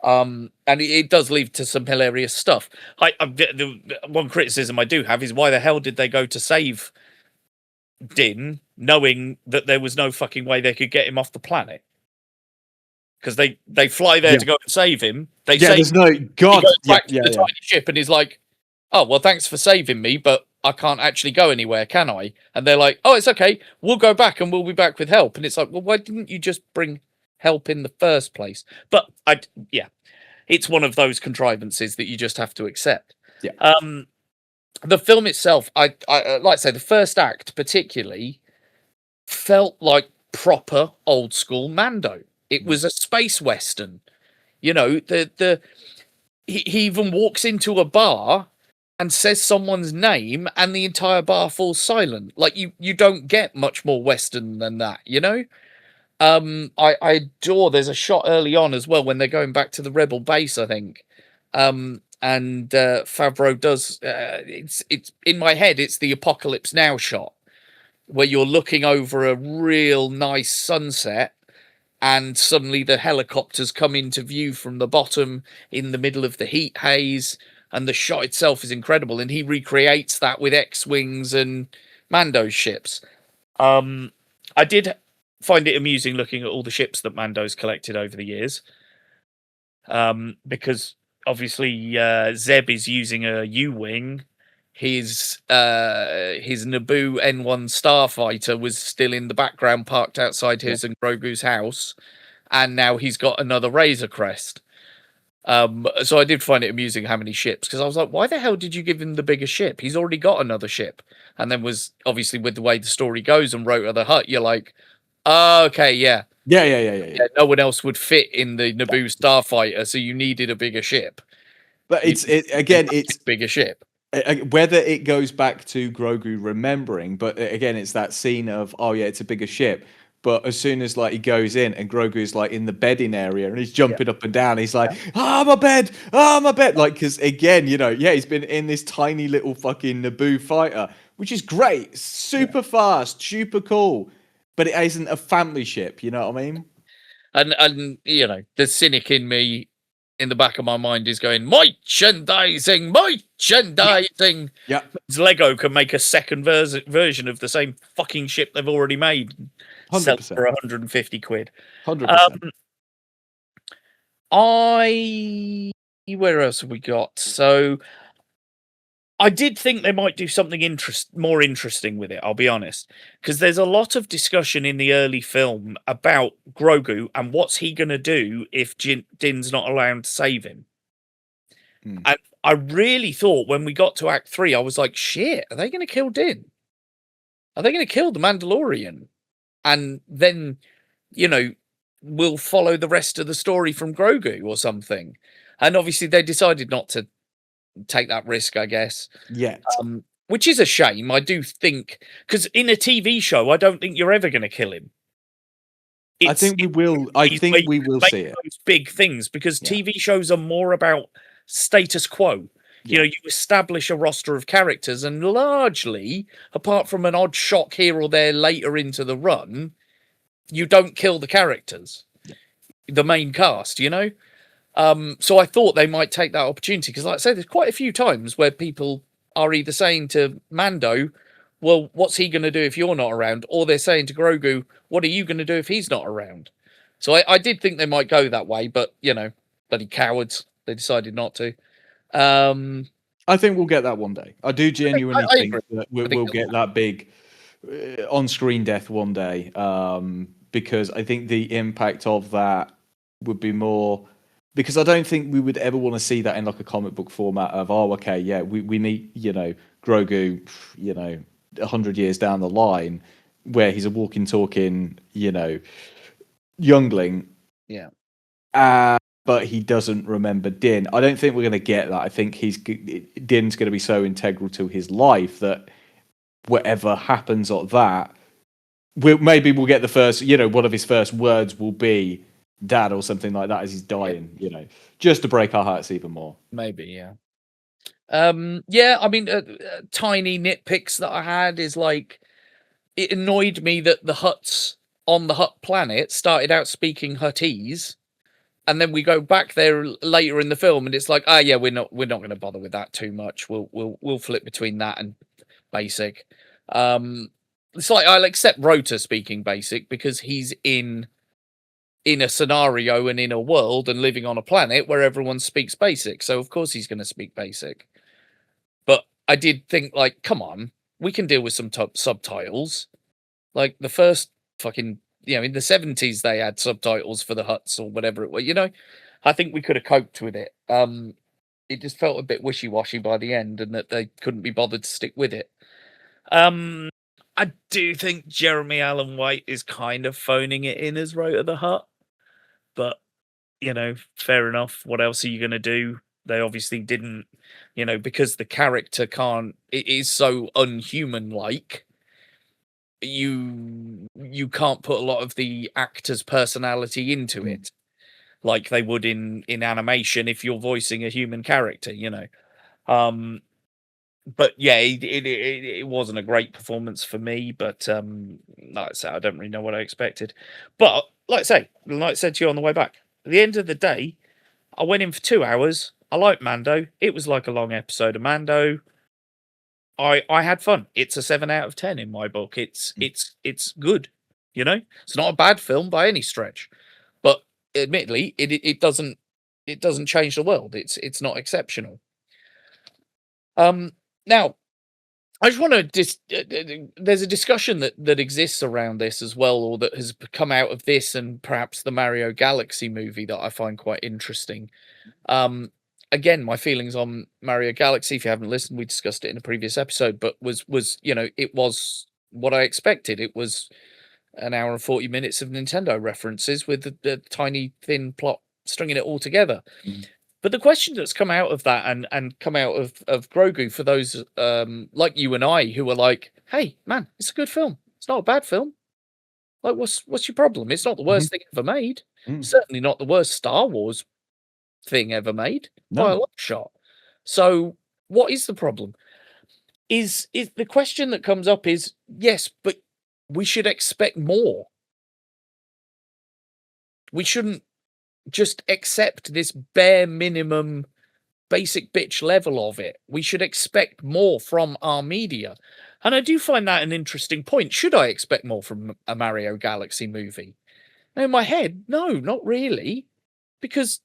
And it does lead to some hilarious stuff. The one criticism I do have is why the hell did they go to save Din, knowing that there was no fucking way they could get him off the planet? Because they fly there to go and save him.
There's no God.
He goes back to the tiny ship and he's like, "Oh well, thanks for saving me, but I can't actually go anywhere, can I?" And they're like, "Oh, it's okay. We'll go back and we'll be back with help." And it's like, well, why didn't you just bring help in the first place? But it's one of those contrivances that you just have to accept.
Yeah.
The film itself, I like to say, the first act particularly felt like proper old school Mando. It was a space western. You know, he even walks into a bar and says someone's name and the entire bar falls silent. Like you don't get much more western than that, you know? I adore, there's a shot early on as well when they're going back to the rebel base, I think. And Favreau does it's in my head, it's the Apocalypse Now shot where you're looking over a real nice sunset and suddenly the helicopters come into view from the bottom in the middle of the heat haze, and the shot itself is incredible, and he recreates that with X-Wings and Mando's ships. I did find it amusing looking at all the ships that Mando's collected over the years, because obviously Zeb is using a U-Wing. His Naboo N1 starfighter was still in the background, parked outside his and Grogu's house, and now he's got another Razor Crest. So I did find it amusing how many ships, because I was like, why the hell did you give him the bigger ship? He's already got another ship. And then was obviously with the way the story goes and Wrote of the Hutt, you're like, oh, okay, yeah. Yeah. No one else would fit in the Naboo starfighter, so you needed a bigger ship.
But it's a
bigger ship.
Whether it goes back to Grogu remembering, but again, it's that scene of, oh yeah, it's a bigger ship. But as soon as like he goes in and Grogu's like in the bedding area and he's jumping up and down, he's like, my bed. Like, because again, you know, he's been in this tiny little fucking Naboo fighter, which is great, super fast, super cool, but it isn't a family ship. You know what I mean?
And you know, the cynic in me, in the back of my mind, is going, merchandising.
Yeah.
Lego can make a second version of the same fucking ship they've already made.
100%.
Sell for 150 quid.
100%.
Where else have we got? So I did think they might do something more interesting with it, I'll be honest. Because there's a lot of discussion in the early film about Grogu and what's he going to do if Din's not allowed to save him. And I really thought when we got to Act 3, I was like, shit, are they going to kill Din? Are they going to kill the Mandalorian? And then, you know, we'll follow the rest of the story from Grogu or something. And obviously they decided not to take that risk, I guess.
Yeah.
Which is a shame, I do think, because in a TV show, I don't think you're ever going to kill him.
I think we will see it.
Those big things, because TV shows are more about status quo. You know, you establish a roster of characters, and largely, apart from an odd shock here or there later into the run, you don't kill the characters, the main cast, you know? So I thought they might take that opportunity, because like I said, there's quite a few times where people are either saying to Mando, well, what's he going to do if you're not around? Or they're saying to Grogu, what are you going to do if he's not around? So I did think they might go that way, but, you know, bloody cowards. They decided not to.
I think we'll get that one day. I do genuinely think that we'll get that big on-screen death one day, because I think the impact of that would be more... Because I don't think we would ever want to see that in like a comic book format of, oh, okay, yeah, we meet, you know, Grogu, you know, 100 years down the line, where he's a walking, talking, you know, youngling.
Yeah.
But he doesn't remember Din. I don't think we're going to get that. I think Din's going to be so integral to his life that whatever happens at that, maybe we'll get the first, you know, one of his first words will be Dad or something like that as he's dying, you know, just to break our hearts even more.
Maybe, yeah. I mean, tiny nitpicks that I had is like, it annoyed me that the Hutts on the Hutt planet started out speaking Huttese, and then we go back there later in the film, and it's like, yeah, we're not going to bother with that too much. We'll flip between that and basic. It's like I'll accept Rota speaking basic because he's in a scenario and in a world and living on a planet where everyone speaks basic, so of course he's going to speak basic. But I did think, like, come on, we can deal with some subtitles. Like the first fucking, in the 70s they had subtitles for the Hutts or whatever it was. I think we could have coped with it. It just felt a bit wishy-washy by the end, and that they couldn't be bothered to stick with it. I do think Jeremy Allen White is kind of phoning it in as Rota the Hutt, but fair enough. What else are you going to do? They obviously didn't, because the character it is so unhuman-like. You can't put a lot of the actor's personality into it, like they would in animation if you're voicing a human character. But yeah, it wasn't a great performance for me. But like I said, I don't really know what I expected. But like I said to you on the way back, at the end of the day, I went in for 2 hours. I liked Mando. It was like a long episode of Mando. I had fun. It's a 7 out of 10 in my book. It's good. It's not a bad film by any stretch, but admittedly, it doesn't change the world. It's not exceptional. Now, I just want to there's a discussion that exists around this as well, or that has come out of this and perhaps the Mario Galaxy movie that I find quite interesting. Again, my feelings on Mario Galaxy, if you haven't listened, we discussed it in a previous episode, but was it was what I expected. It was an hour and 40 minutes of Nintendo references with the tiny thin plot stringing it all together. But the question that's come out of that and come out of Grogu, for those like you and I who are like, hey man, it's a good film. It's not a bad film. Like, what's your problem? It's not the worst thing ever made. Certainly not the worst Star Wars thing ever made by a long shot. So what is the problem? Is the question that comes up is, yes, but we should expect more. We shouldn't just accept this bare minimum basic bitch level of it. We should expect more from our media. And I do find that an interesting point. Should I expect more from a Mario Galaxy movie? Now, in my head, no, not really. Because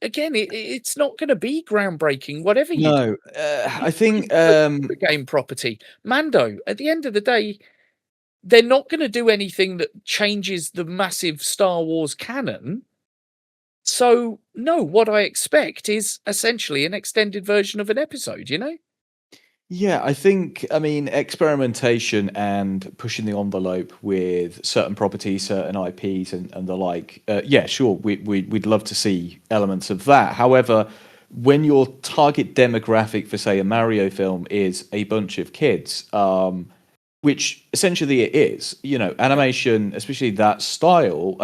again, it's not going to be groundbreaking, whatever you do.
I think
game property. Mando, at the end of the day, they're not going to do anything that changes the massive Star Wars canon. So, no, what I expect is essentially an extended version of an episode,
Yeah, I think, experimentation and pushing the envelope with certain properties, certain IPs and the like, yeah, sure, we'd love to see elements of that. However, when your target demographic for, say, a Mario film is a bunch of kids, which essentially it is, animation, especially that style,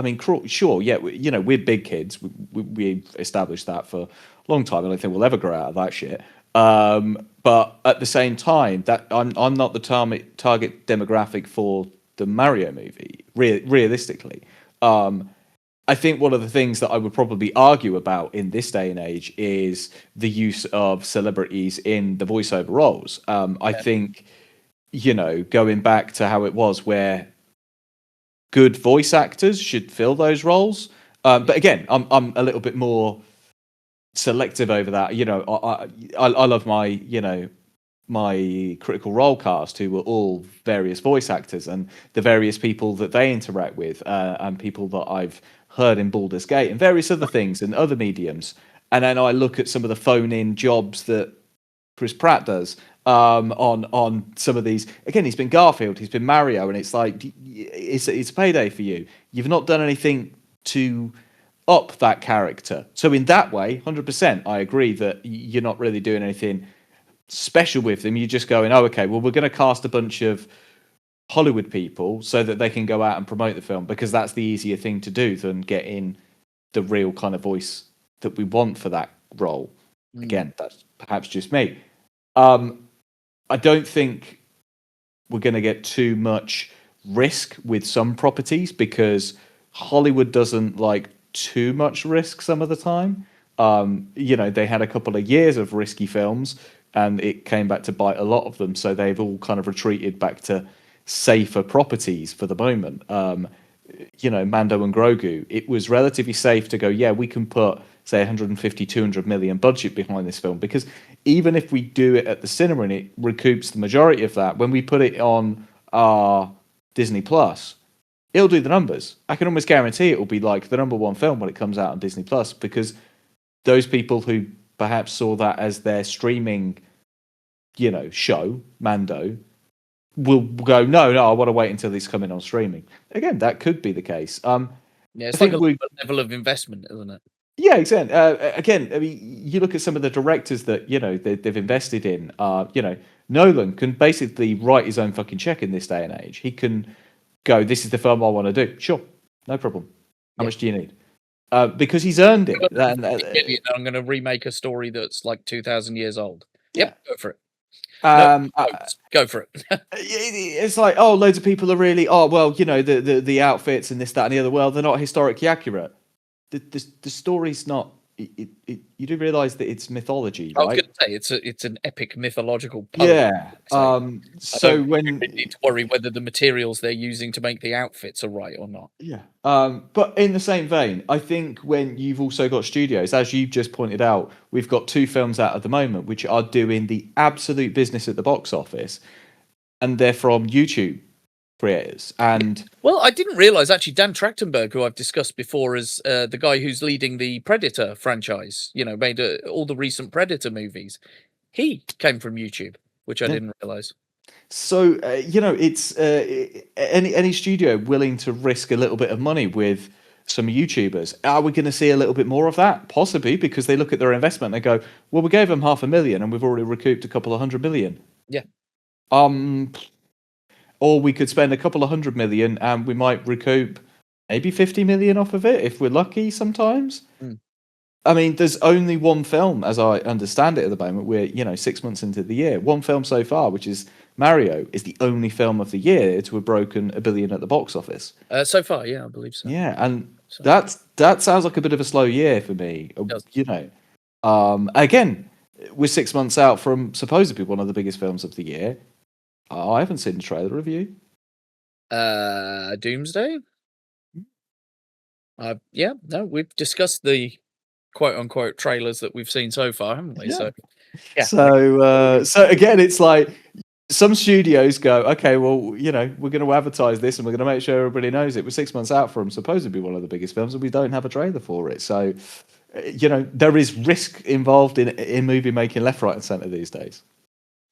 sure, yeah, we're big kids. We established that for a long time. I don't think we'll ever grow out of that shit. But at the same time, that I'm not the target demographic for the Mario movie, realistically. I think one of the things that I would probably argue about in this day and age is the use of celebrities in the voiceover roles. I think, going back to how it was, where good voice actors should fill those roles. But again, I'm a little bit more selective over that. I love my my Critical Role cast, who were all various voice actors, and the various people that they interact with, and people that I've heard in Baldur's Gate and various other things and other mediums. And then I look at some of the phone-in jobs that Chris Pratt does on some of these. Again, he's been Garfield, he's been Mario, and it's like, it's payday for you. You've not done anything to up that character. So in that way, 100%, I agree that you're not really doing anything special with them. You're just going, oh, okay, well, we're going to cast a bunch of Hollywood people so that they can go out and promote the film, because that's the easier thing to do than get in the real kind of voice that we want for that role. Again, that's perhaps just me. I don't think we're going to get too much risk with some properties because Hollywood doesn't like too much risk some of the time. They had a couple of years of risky films and it came back to bite a lot of them. So they've all kind of retreated back to safer properties for the moment. Mando and Grogu, it was relatively safe to go, yeah, we can put, say, 150, 200 million budget behind this film, because even if we do it at the cinema and it recoups the majority of that, when we put it on our Disney Plus, it'll do the numbers. I can almost guarantee it will be like the number one film when it comes out on Disney Plus, because those people who perhaps saw that as their streaming, show, Mando, will go, no, I want to wait until it's coming on streaming. Again, that could be the case.
It's like a level of investment, isn't it?
Yeah, exactly. Again, I mean, you look at some of the directors that they've invested in. Nolan can basically write his own fucking check in this day and age. He can go, this is the film I want to do. Sure, no problem. How much do you need? Because he's earned it.
I'm going to remake a story that's like 2,000 years old. Yep, go for it. Go for it.
It's like, loads of people are really, the outfits and this, that, and the other. Well, they're not historically accurate. The story's not. You do realize that it's mythology, right?
I was going to say it's an epic mythological poem.
Yeah. So when
need to worry whether the materials they're using to make the outfits are right or not.
Yeah. But in the same vein, I think when you've also got studios, as you've just pointed out, we've got 2 films out at the moment which are doing the absolute business at the box office, and they're from YouTube creators. And
I didn't realize actually Dan Trachtenberg, who I've discussed before as the guy who's leading the Predator franchise, made all the recent Predator movies, he came from YouTube, which I didn't realize.
So it's any studio willing to risk a little bit of money with some YouTubers. Are we going to see a little bit more of that? Possibly, because they look at their investment and they go, well, we gave them $500,000 and we've already recouped a couple of $100 million.
Yeah.
Or we could spend a couple of $100 million and we might recoup maybe 50 million off of it if we're lucky sometimes. I mean, there's only one film, as I understand it at the moment. We're 6 months into the year. One film so far, which is Mario, is the only film of the year to have broken $1 billion at the box office.
So far, yeah, I believe so.
Yeah, and that sounds like a bit of a slow year for me. Again, we're 6 months out from supposedly one of the biggest films of the year. I haven't seen the trailer. Have you?
Doomsday? We've discussed the quote-unquote trailers that we've seen so far, haven't we?
Yeah. So again, it's like some studios go, okay, well, we're going to advertise this and we're going to make sure everybody knows it. We're 6 months out from supposedly one of the biggest films and we don't have a trailer for it. So, there is risk involved in movie making left, right, and centre these days.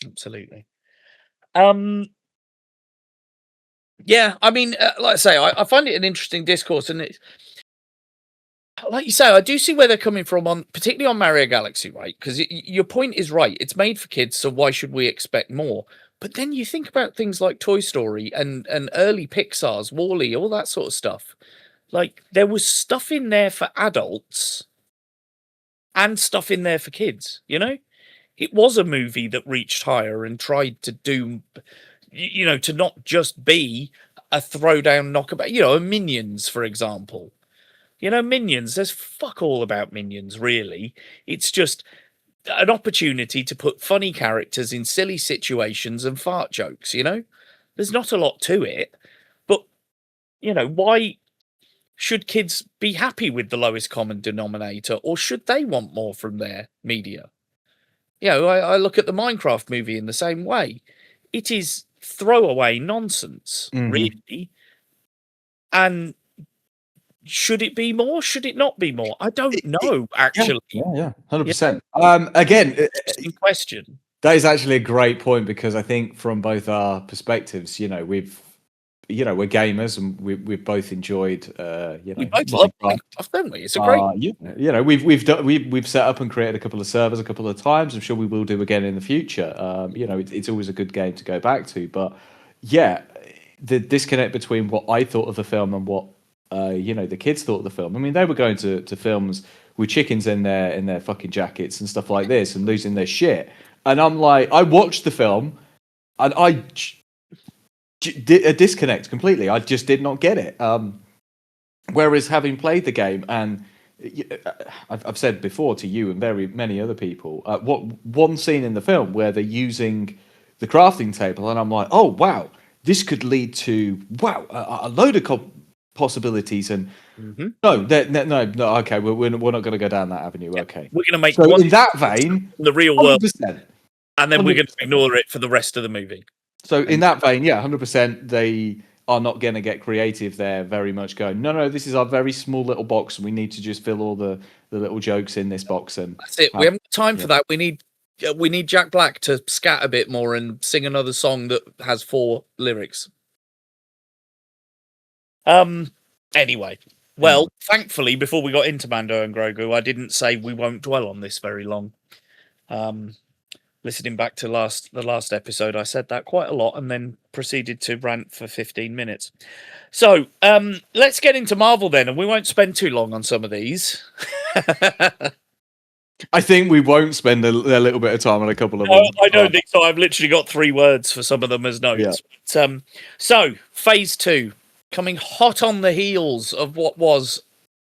Absolutely. Yeah, I mean, like I say, I find it an interesting discourse, and it's like you say, I do see where they're coming from particularly on Mario Galaxy, right? Because your point is right. It's made for kids, so why should we expect more? But then you think about things like Toy Story and early Pixar's, Wall-E, all that sort of stuff. Like, there was stuff in there for adults and stuff in there for kids, It was a movie that reached higher and tried to do, to not just be a throwdown knockabout, a Minions, for example. Minions, there's fuck all about Minions, really. It's just an opportunity to put funny characters in silly situations and fart jokes, There's not a lot to it. But, why should kids be happy with the lowest common denominator, or should they want more from their media? I look at the Minecraft movie in the same way. It is throwaway nonsense, really. And should it be more? Should it not be more? I don't know, actually.
Yeah, 100%. Again,
interesting question.
That is actually a great point, because I think from both our perspectives, we're gamers and we've both enjoyed
we both love Minecraft, don't we? It's a great
we've set up and created a couple of servers a couple of times. I'm sure we will do again in the future. It's always a good game to go back to. But the disconnect between what I thought of the film and what the kids thought of the film. I mean, they were going to films with chickens in their fucking jackets and stuff like this and losing their shit. And I'm like, I watched the film and I a disconnect completely. I just did not get it. Whereas having played the game, and I've said before to you and very many other people, what one scene in the film where they're using the crafting table, and I'm like, oh wow, this could lead to a load of possibilities. And no, okay, we're not going to go down that avenue. Okay,
we're going to make
so in that vein,
the real
100%,
world, and then
100%.
we're going to ignore it for the rest of the movie.
So in that vein, 100%, they are not going to get creative there. Very much going, no, this is our very small little box, and we need to just fill all the little jokes in this box. And
that's it. We haven't got time for that. We need Jack Black to scat a bit more and sing another song that has 4 lyrics. Anyway, well, thankfully, before we got into Mando and Grogu, I didn't say we won't dwell on this very long. Listening back to the last episode, I said that quite a lot and then proceeded to rant for 15 minutes. So let's get into Marvel then, and we won't spend too long on some of these.
I think we won't spend a little bit of time on a couple of them.
I don't think so. I've literally got 3 words for some of them as notes. Yeah. But, so, Phase 2, coming hot on the heels of what was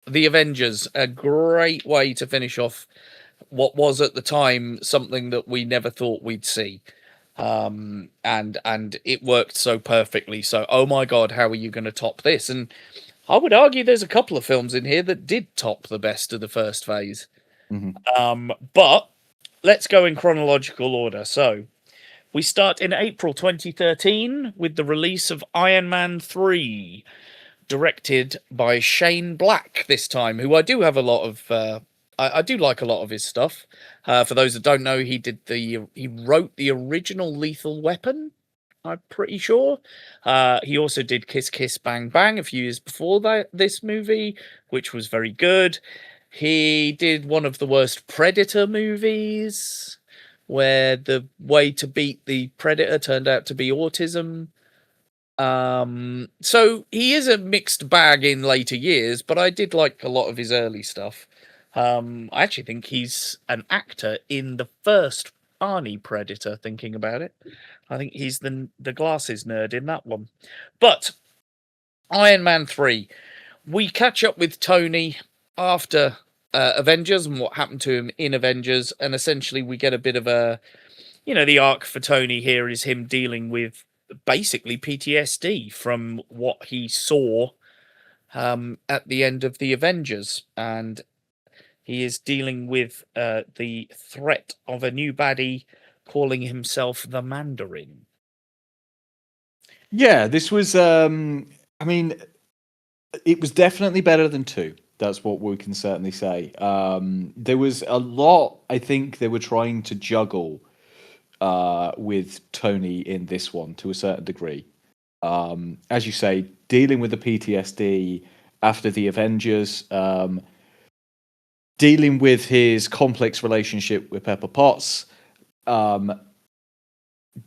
the Avengers, a great way to finish off what was at the time something that we never thought we'd see. And it worked so perfectly. So, oh my God, how are you going to top this? And I would argue there's a couple of films in here that did top the best of the first phase. But let's go in chronological order. So we start in April 2013 with the release of Iron Man 3, directed by Shane Black this time, who I do have a lot of... I do like a lot of his stuff. For those that don't know, he wrote the original Lethal Weapon, I'm pretty sure. He also did Kiss Kiss Bang Bang a few years before this movie, which was very good. He did one of the worst Predator movies, where the way to beat the Predator turned out to be autism. So he is a mixed bag in later years, but I did like a lot of his early stuff. I actually think he's an actor in the first Arnie Predator, thinking about it. I think he's the glasses nerd in that one. But Iron Man 3, we catch up with Tony after Avengers and what happened to him in Avengers, and essentially we get a bit of a, the arc for Tony here is him dealing with basically PTSD from what he saw at the end of the Avengers, and he is dealing with the threat of a new baddie calling himself the Mandarin.
Yeah, this was, it was definitely better than 2. That's what we can certainly say. There was a lot, I think, they were trying to juggle with Tony in this one to a certain degree. As you say, dealing with the PTSD after the Avengers, dealing with his complex relationship with Pepper Potts,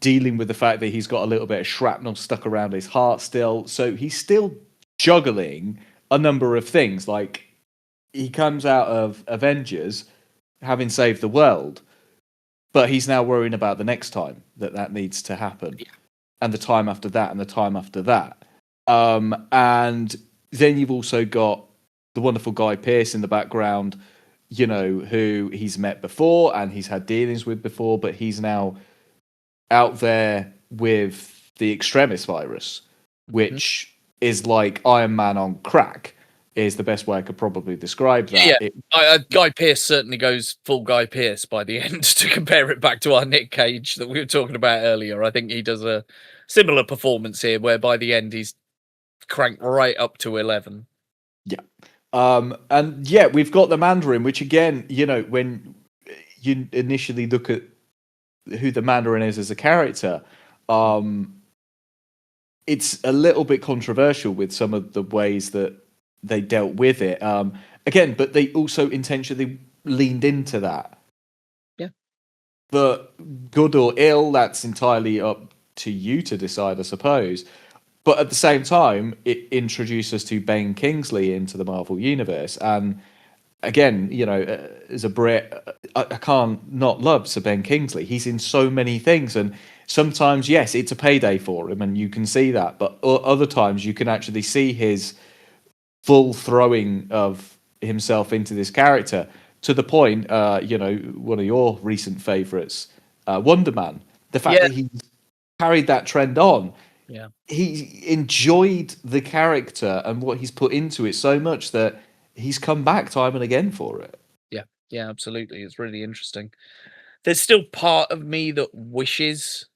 dealing with the fact that he's got a little bit of shrapnel stuck around his heart still. So he's still juggling a number of things. Like, he comes out of Avengers having saved the world, but he's now worrying about the next time that needs to happen, and the time after that, and the time after that. And then you've also got the wonderful Guy Pearce in the background, who he's met before and he's had dealings with before, but he's now out there with the extremis virus, which is like Iron Man on crack, is the best way I could probably describe that.
Yeah, Guy Pearce certainly goes full Guy Pearce by the end, to compare it back to our Nick Cage that we were talking about earlier. I think he does a similar performance here, where by the end he's cranked right up to 11.
Yeah. And yeah, we've got the Mandarin, which again, when you initially look at who the Mandarin is as a character, it's a little bit controversial with some of the ways that they dealt with it. Again, but they also intentionally leaned into that.
Yeah.
But good or ill, that's entirely up to you to decide, I suppose. But at the same time, it introduced us to Ben Kingsley into the Marvel Universe. And again, as a Brit, I can't not love Sir Ben Kingsley. He's in so many things. And sometimes, yes, it's a payday for him, and you can see that. But other times, you can actually see his full throwing of himself into this character to the point, one of your recent favourites, Wonder Man. The fact that he carried that trend on, he enjoyed the character and what he's put into it so much that he's come back time and again for it.
Yeah, absolutely. It's really interesting. There's still part of me that wishes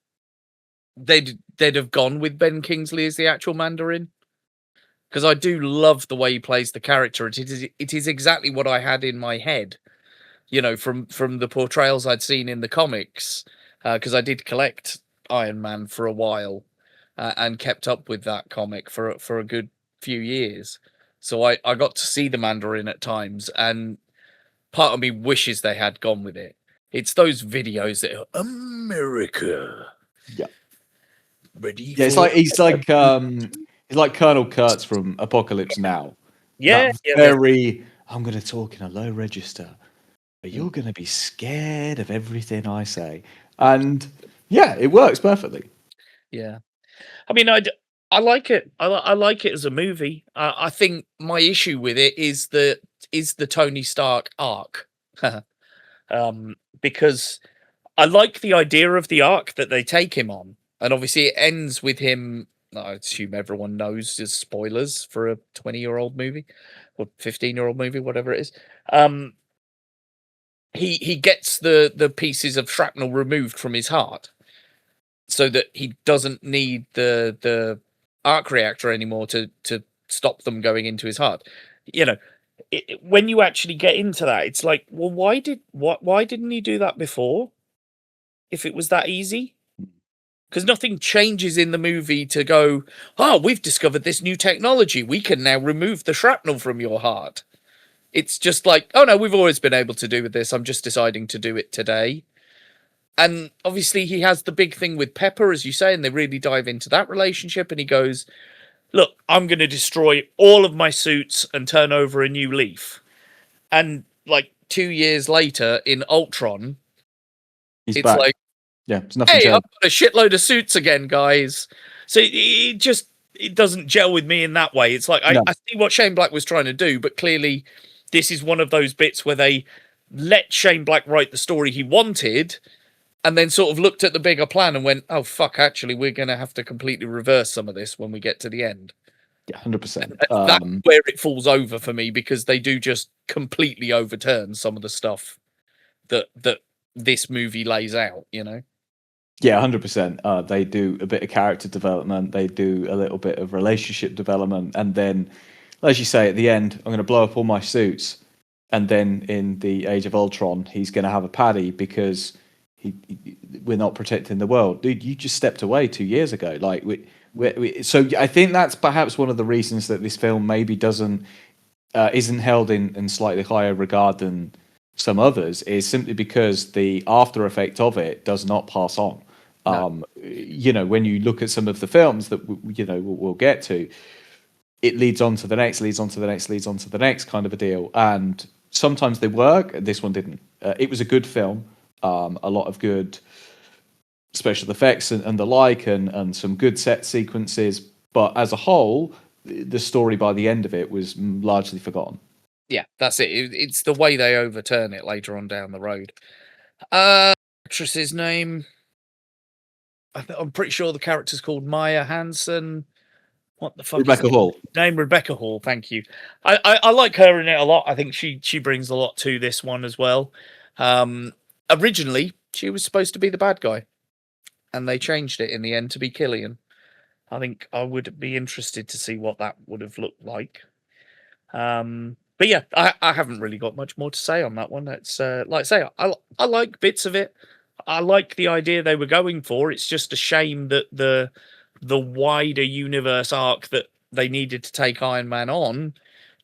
they'd have gone with Ben Kingsley as the actual Mandarin, because I do love the way he plays the character. It is exactly what I had in my head, from the portrayals I'd seen in the comics, because I did collect Iron Man for a while, and kept up with that comic for a good few years. So I got to see the Mandarin at times, and part of me wishes they had gone with it. It's those videos that are America.
Yeah.
Ready?
Yeah, he's like Colonel Kurtz from Apocalypse Now.
Yeah,
I'm going to talk in a low register, but you're going to be scared of everything I say. And yeah, it works perfectly.
Yeah. I mean, I like it. I like it as a movie. I think my issue with it is the Tony Stark arc, because I like the idea of the arc that they take him on, and obviously it ends with him. I assume everyone knows as spoilers for a 20-year-old movie or 15-year-old movie, whatever it is. He gets the pieces of shrapnel removed from his heart, so that he doesn't need the arc reactor anymore to stop them going into his heart. When you actually get into that, it's like, well, why didn't he do that before? If it was that easy? Because nothing changes in the movie to go, oh, we've discovered this new technology. We can now remove the shrapnel from your heart. It's just like, oh no, we've always been able to do this. I'm just deciding to do it today. And obviously he has the big thing with Pepper, as you say, and they really dive into that relationship. And he goes, look, I'm going to destroy all of my suits and turn over a new leaf. And like 2 years later in Ultron,
it's back.
like,
it's nothing.
Hey, I've got a shitload of suits again, guys. So it doesn't gel with me in that way. It's like, I see what Shane Black was trying to do, but clearly this is one of those bits where they let Shane Black write the story he wanted, and then sort of looked at the bigger plan and went, oh, fuck, actually, we're going to have to completely reverse some of this when we get to the end.
Yeah, 100%.
That's where it falls over for me, because they do just completely overturn some of the stuff that this movie lays out, Yeah,
100%. They do a bit of character development. They do a little bit of relationship development. And then, as you say, at the end, I'm going to blow up all my suits. And then in the Age of Ultron, he's going to have a paddy because... we're not protecting the world, dude. You just stepped away 2 years ago. Like so I think that's perhaps one of the reasons that this film maybe isn't held in slightly higher regard than some others, is simply because the after effect of it does not pass on. No. When you look at some of the films that we'll get to, it leads on to the next, leads on to the next, leads on to the next kind of a deal, and sometimes they work. This one didn't. It was a good film. A lot of good special effects and the like, and some good set sequences. But as a whole, the story by the end of it was largely forgotten.
Yeah, that's it. It's the way they overturn it later on down the road. Actress's name, I'm pretty sure the character's called Maya Hansen. What the fuck?
Rebecca Hall.
Name Rebecca Hall. Thank you. I like her in it a lot. I think she brings a lot to this one as well. Originally, she was supposed to be the bad guy, and they changed it in the end to be Killian. I think I would be interested to see what that would have looked like. But yeah, I haven't really got much more to say on that one. It's like I say, I like bits of it. I like the idea they were going for. It's just a shame that the wider universe arc that they needed to take Iron Man on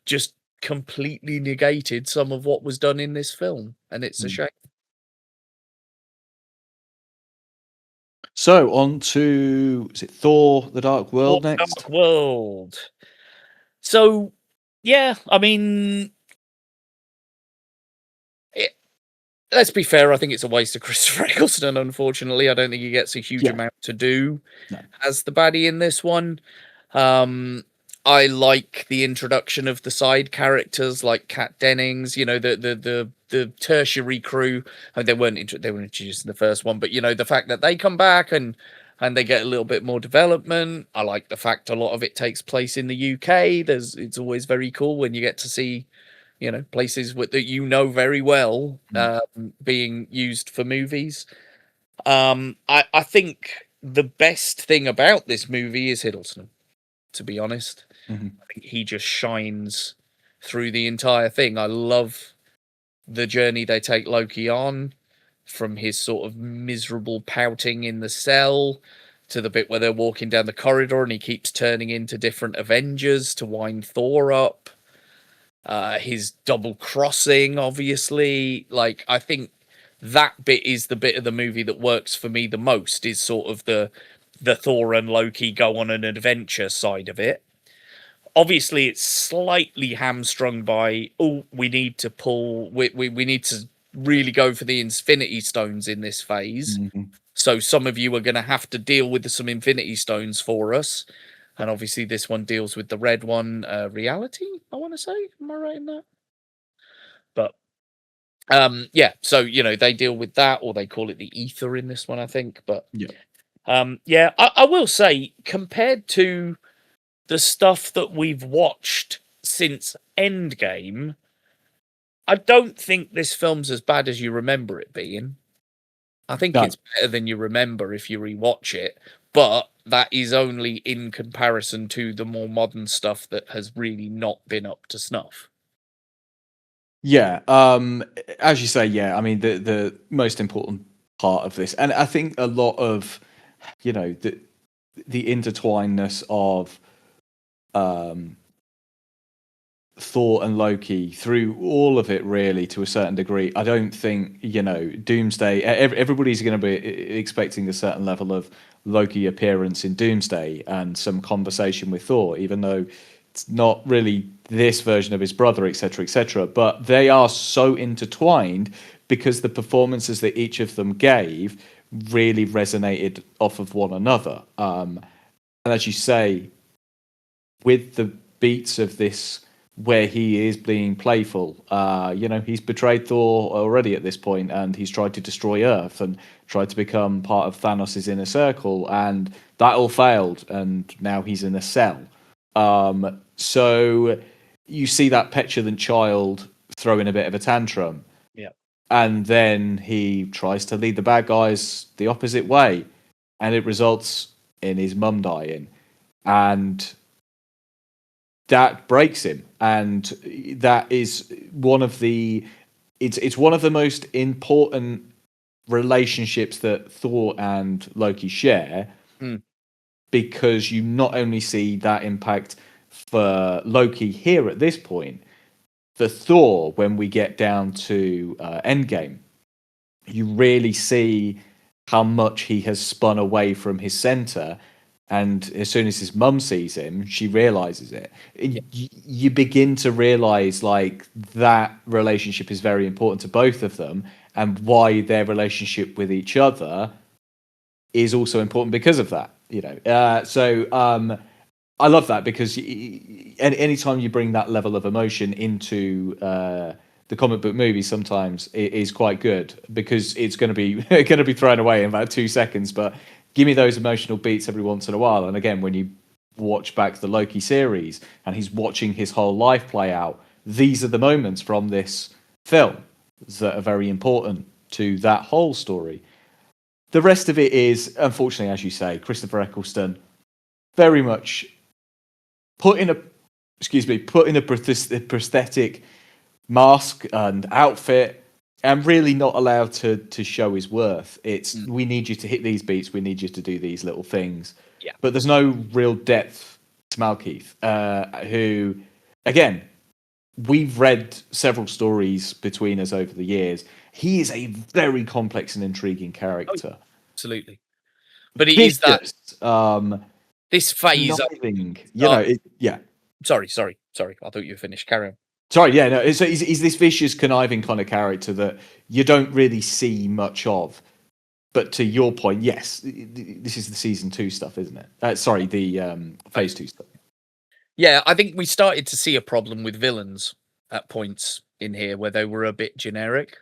just completely negated some of what was done in this film, and it's a shame.
So on to, is it Thor: The Dark World next?
Dark World. So yeah, I mean, let's be fair, I think it's a waste of Christopher Eccleston, unfortunately. I don't think he gets a huge
Yeah.
amount to do
No.
as the baddie in this one. I like the introduction of the side characters like Kat Dennings, you know, the tertiary crew. I mean, they weren't introduced in the first one, but you know, the fact that they come back and they get a little bit more development. I like the fact a lot of it takes place in the UK. It's always very cool when you get to see, you know, places that you know very well being used for movies. I think the best thing about this movie is Hiddleston, to be honest.
Mm-hmm.
I think he just shines through the entire thing. I love the journey they take Loki on, from his sort of miserable pouting in the cell to the bit where they're walking down the corridor and he keeps turning into different Avengers to wind Thor up. His double crossing, obviously. Like, I think that bit is the bit of the movie that works for me the most, is sort of the Thor and Loki go on an adventure side of it. Obviously, it's slightly hamstrung by, we need to really go for the Infinity Stones in this phase.
Mm-hmm.
So some of you are going to have to deal with some Infinity Stones for us. And obviously this one deals with the red one, reality, I want to say. Am I right in that? But yeah, so you know, they deal with that, or they call it the ether in this one, I think. But yeah, I will say, compared to the stuff that we've watched since Endgame, I don't think this film's as bad as you remember it being. I think it's better than you remember if you rewatch it, but that is only in comparison to the more modern stuff that has really not been up to snuff.
Yeah, as you say, yeah. I mean, the most important part of this, and I think a lot of, you know, the intertwinedness of Thor and Loki through all of it, really, to a certain degree. I don't think, you know, Doomsday. Everybody's going to be expecting a certain level of Loki appearance in Doomsday and some conversation with Thor, even though it's not really this version of his brother, etc., etc. But they are so intertwined because the performances that each of them gave really resonated off of one another. And as you say, with the beats of this, where he is being playful, you know, he's betrayed Thor already at this point, and he's tried to destroy Earth and tried to become part of Thanos' inner circle, and that all failed, and now he's in a cell. So you see that petulant child throwing a bit of a tantrum.
Yeah.
And then he tries to lead the bad guys the opposite way, and it results in his mum dying. And that breaks him, and that is one of the it's one of the most important relationships that Thor and Loki share, because you not only see that impact for Loki here at this point, for Thor, when we get down to Endgame, you really see how much he has spun away from his center. And as soon as his mum sees him, she realizes it. You begin to realize, like, that relationship is very important to both of them, and why their relationship with each other is also important because of that. You know, so I love that, because anytime you bring that level of emotion into the comic book movie, sometimes it is quite good, because it's going to be thrown away in about 2 seconds, but give me those emotional beats every once in a while. And again, when you watch back the Loki series and he's watching his whole life play out, these are the moments from this film that are very important to that whole story. The rest of it is, unfortunately, as you say, Christopher Eccleston very much put in a prosthetic mask and outfit, and really not allowed to show his worth. It's we need you to hit these beats, we need you to do these little things.
Yeah.
But there's no real depth to Malkeith, who, again, we've read several stories between us over the years. He is a very complex and intriguing character.
Oh, absolutely. But it is that this phase.
Nothing, you know, yeah.
Sorry. I thought you were finished. Carry on.
Sorry, yeah, no. So he's this vicious, conniving kind of character that you don't really see much of. But to your point, yes, this is the season 2 stuff, isn't it? Sorry, the phase 2 stuff.
Yeah, I think we started to see a problem with villains at points in here where they were a bit generic.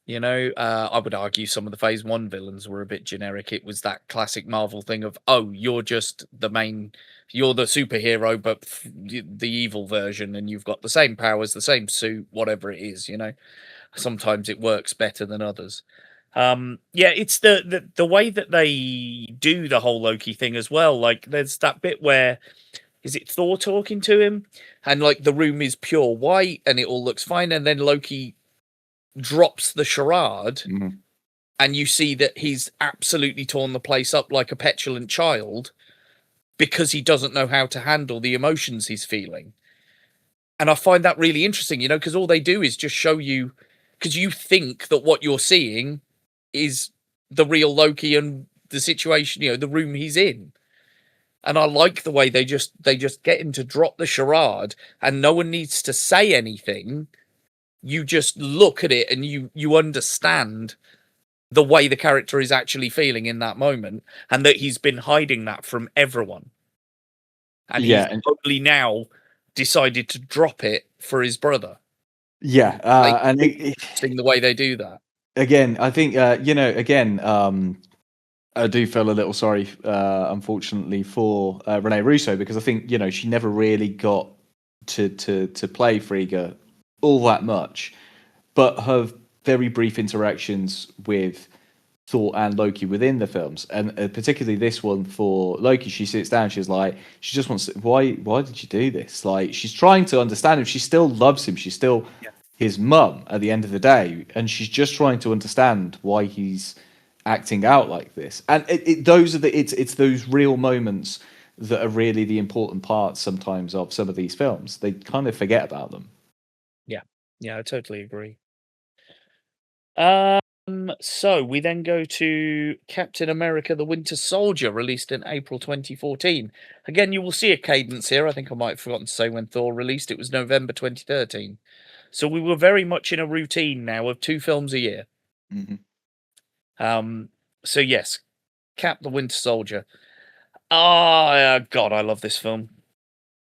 I would argue some of the phase 1 villains were a bit generic. It was that classic Marvel thing of, oh, you're just you're the superhero, but the evil version, and you've got the same powers, the same suit, whatever it is, Sometimes it works better than others. It's the way that they do the whole Loki thing as well. Like, there's that bit where, is it Thor talking to him? And, like, the room is pure white and it all looks fine, and then Loki drops the charade, and you see that he's absolutely torn the place up like a petulant child because he doesn't know how to handle the emotions he's feeling. And I find that really interesting, because all they do is just show you, because you think that what you're seeing is the real Loki and the situation, the room he's in. And I like the way they just get him to drop the charade, and no one needs to say anything. You just look at it and you understand the way the character is actually feeling in that moment, and that he's been hiding that from everyone. And he's totally now decided to drop it for his brother.
Yeah, and
interesting the way they do that.
Again, I think I do feel a little sorry, unfortunately, for Rene Russo, because I think she never really got to play Frigga all that much, but her very brief interactions with Thor and Loki within the films, and particularly this one for Loki, she sits down, she just wants to, why did you do this? Like, she's trying to understand him, she still loves him, she's still his mum at the end of the day, and she's just trying to understand why he's acting out like this. And it's those real moments that are really the important parts sometimes of some of these films. They kind of forget about them.
Yeah, I totally agree. So we then go to Captain America: The Winter Soldier, released in April 2014. Again, you will see a cadence here. I think I might have forgotten to say when Thor released. It was November 2013. So we were very much in a routine now of 2 films a year. So yes, Cap: The Winter Soldier. God, I love this film.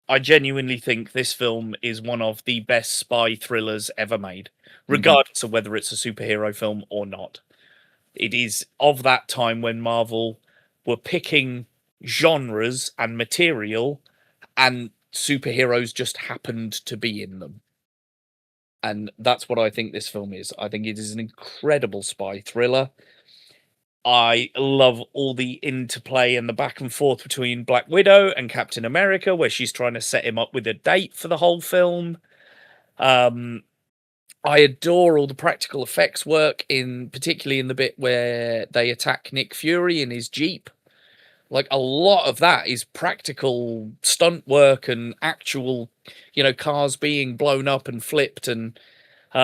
I genuinely think this film is one of the best spy thrillers ever made, regardless of whether it's a superhero film or not. It is of that time when Marvel were picking genres and material, and superheroes just happened to be in them. And that's what I think this film is. I think it is an incredible spy thriller. I love all the interplay and the back and forth between Black Widow and Captain America, where she's trying to set him up with a date for the whole film. I adore all the practical effects work, particularly in the bit where they attack Nick Fury in his Jeep. Like, a lot of that is practical stunt work and actual, cars being blown up and flipped and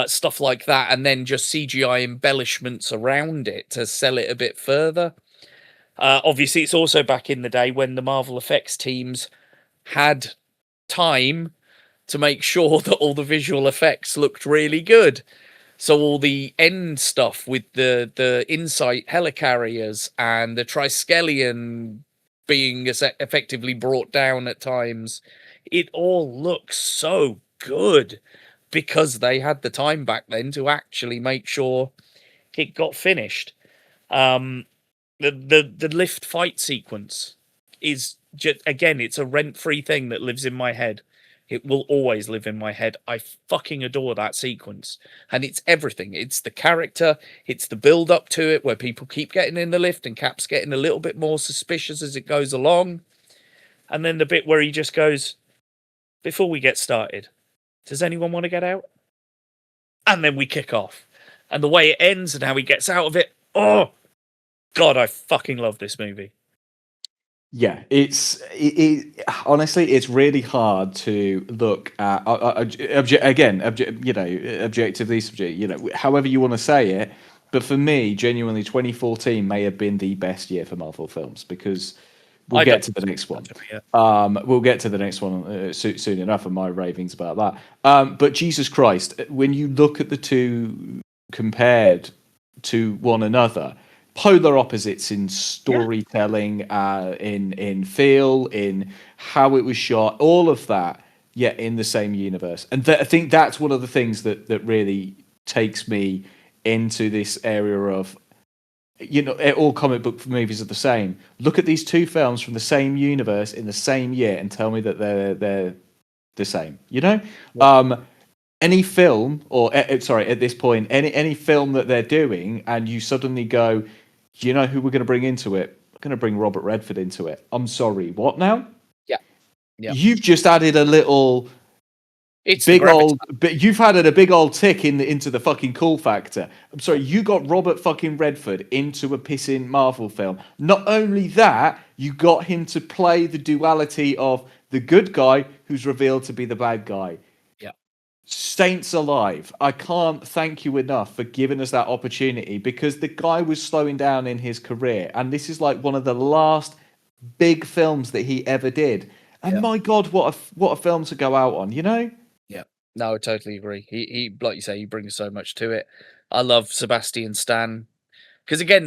stuff like that, and then just CGI embellishments around it to sell it a bit further. Obviously, it's also back in the day when the Marvel effects teams had time to make sure that all the visual effects looked really good. So all the end stuff with the Insight helicarriers and the Triskelion being effectively brought down at times, it all looks so good, because they had the time back then to actually make sure it got finished. The lift fight sequence is just, again, it's a rent-free thing that lives in my head. It will always live in my head. I fucking adore that sequence. And it's everything. It's the character, it's the build-up to it, where people keep getting in the lift and Cap's getting a little bit more suspicious as it goes along. And then the bit where he just goes, before we get started, does anyone want to get out? And then we kick off. And the way it ends and how he gets out of it. Oh, God, I fucking love this movie.
Yeah, honestly, it's really hard to look at, objectively, however you want to say it. But for me, genuinely, 2014 may have been the best year for Marvel films, because we'll get to the next one.
Yeah.
We'll get to the next one soon enough, and my ravings about that. But Jesus Christ, when you look at the two compared to one another, polar opposites in storytelling, in feel, in how it was shot, all of that, yet in the same universe. And I think that's one of the things that really takes me into this area of, all comic book movies are the same. Look at these two films from the same universe in the same year and tell me that they're the same. Any film, or at this point, any film that they're doing, and you suddenly go, do you know who we're going to bring into it? We're going to bring Robert Redford into it. I'm sorry, what now?
Yeah.
You've just added a little.
It's
big old. You've added a big old tick into the fucking cool factor. I'm sorry, you got Robert fucking Redford into a pissing Marvel film. Not only that, you got him to play the duality of the good guy who's revealed to be the bad guy.
Yeah.
Saints alive. I can't thank you enough for giving us that opportunity, because the guy was slowing down in his career, and this is like one of the last big films that he ever did. And my God, what a film to go out on, Yeah.
No, I totally agree. He like you say, he brings so much to it. I love Sebastian Stan, because again,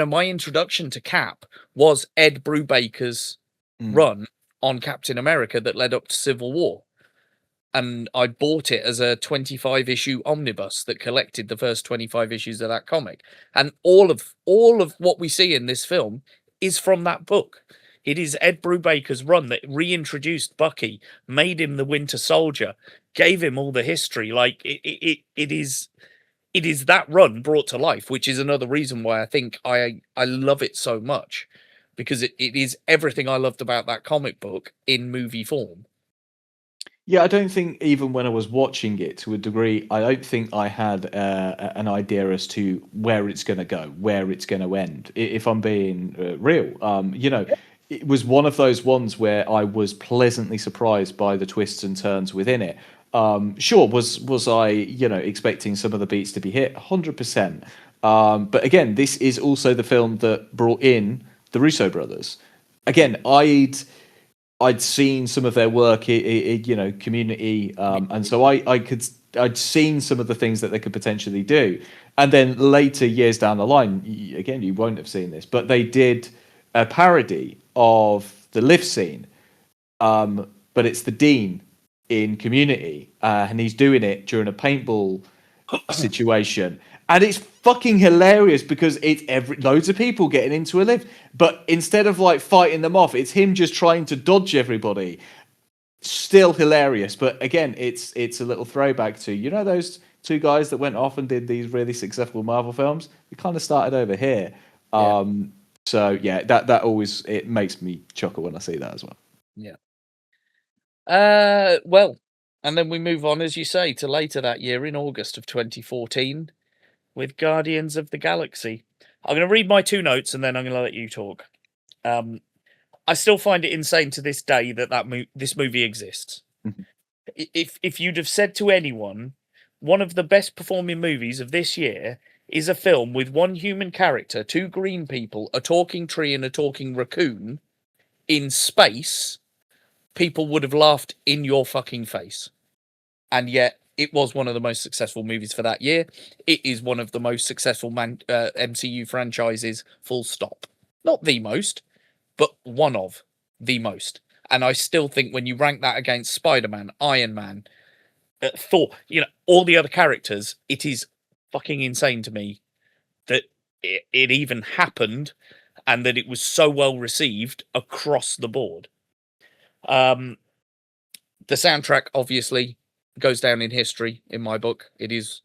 my introduction to Cap was Ed Brubaker's run on Captain America that led up to Civil War, and I bought it as a 25 issue omnibus that collected the first 25 issues of that comic, and all of what we see in this film is from that book. It is Ed Brubaker's run that reintroduced Bucky, made him the Winter Soldier, gave him all the history. Like it is that run brought to life, which is another reason why I think I love it so much, because it is everything I loved about that comic book in movie form.
Yeah, I don't think even when I was watching it, to a degree, I don't think I had an idea as to where it's going to go, where it's going to end. If I'm being real, it was one of those ones where I was pleasantly surprised by the twists and turns within it. Sure, was I expecting some of the beats to be hit? 100%. But again, this is also the film that brought in the Russo brothers. Again, I'd seen some of their work, Community, and so I'd seen some of the things that they could potentially do. And then later years down the line, again, you won't have seen this, but they did a parody of the lift scene, but it's the Dean in Community, and he's doing it during a paintball situation, and it's fucking hilarious because it's loads of people getting into a lift, but instead of like fighting them off, it's him just trying to dodge everybody. Still hilarious, but again, it's a little throwback to those two guys that went off and did these really successful Marvel films. We kind of started over here. So yeah, that always, it makes me chuckle when I see that as well.
Yeah. Well, and then we move on, as you say, to later that year in August of 2014 with Guardians of the Galaxy. I'm going to read my two notes and then I'm going to let you talk. I still find it insane to this day that this movie exists. If you'd have said to anyone, one of the best performing movies of this year is a film with one human character, two green people, a talking tree and a talking raccoon in space, people would have laughed in your fucking face. And yet it was one of the most successful movies for that year. It is one of the most successful MCU franchises, full stop. Not the most, but one of the most. And I still think when you rank that against Spider-Man, Iron Man, Thor, all the other characters, it is fucking insane to me that it even happened and that it was so well received across the board. The soundtrack obviously goes down in history in my book. It is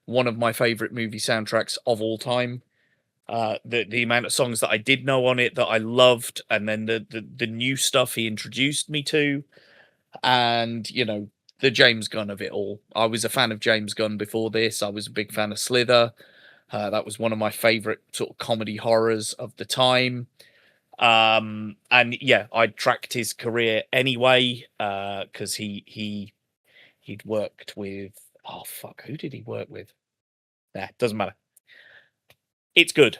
one of my favorite movie soundtracks of all time. The amount of songs that I did know on it that I loved, and then the new stuff he introduced me to, and the James Gunn of it all. I was a fan of James Gunn before this. I was a big fan of Slither. That was one of my favorite sort of comedy horrors of the time. And yeah, I tracked his career anyway, because he'd worked with, who did he work with? Doesn't matter. It's good.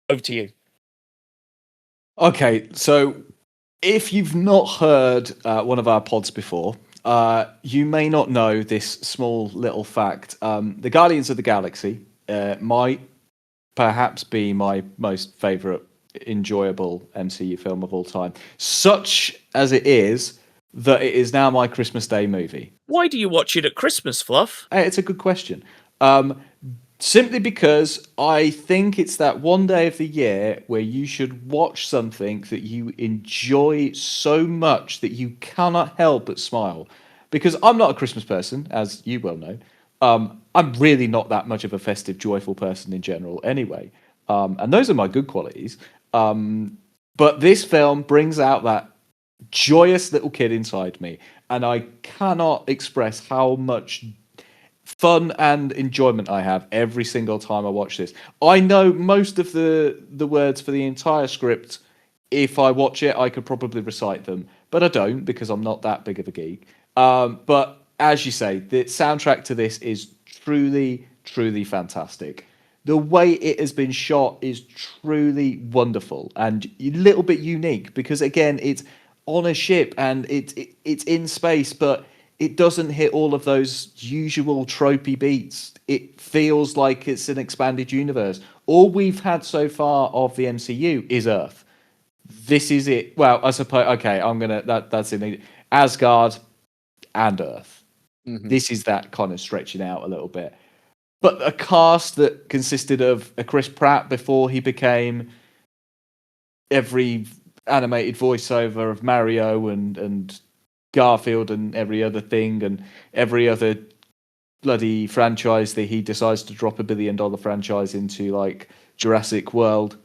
Over to you.
Okay, so If you've not heard one of our pods before, you may not know this small little fact. The Guardians of the Galaxy might perhaps be my most favourite enjoyable MCU film of all time, such as it is that it is now my Christmas Day movie.
Why do you watch it at Christmas, Fluff?
It's a good question. Simply because I think it's that one day of the year where you should watch something that you enjoy so much that you cannot help but smile. Because I'm not a Christmas person, as you well know. I'm really not that much of a festive, joyful person in general anyway. And those are my good qualities. But this film brings out that joyous little kid inside me. And I cannot express how much fun and enjoyment I have every single time I watch this. I know most of the words for the entire script. If I watch it, I could probably recite them, but I don't because I'm not that big of a geek. But as you say, the soundtrack to this is truly, truly fantastic. The way it has been shot is truly wonderful and a little bit unique because, again, it's on a ship and it's in space, but it doesn't hit all of those usual tropey beats. It feels like it's an expanded universe. All we've had so far of the MCU is Earth. This is it. Well, I suppose. Okay, that's in Asgard and Earth. Mm-hmm. This is that kind of stretching out a little bit. But a cast that consisted of a Chris Pratt before he became every animated voiceover of Mario and Garfield and every other thing and every other bloody franchise that he decides to drop $1 billion franchise into, like Jurassic World.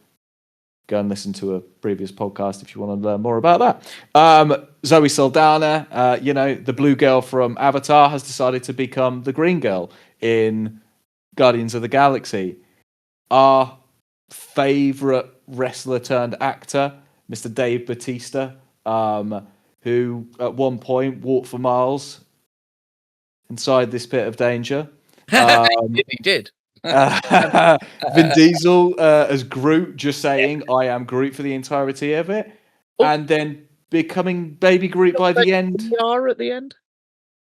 Go and listen to a previous podcast if you want to learn more about that. Zoe Saldana, the blue girl from Avatar, has decided to become the green girl in Guardians of the Galaxy. Our favourite wrestler turned actor, Mr. Dave Bautista, who at one point walked for miles inside this pit of danger.
He did.
Vin Diesel as Groot, just saying, I am Groot for the entirety of it. And then becoming Baby Groot by the end.
We are at the end?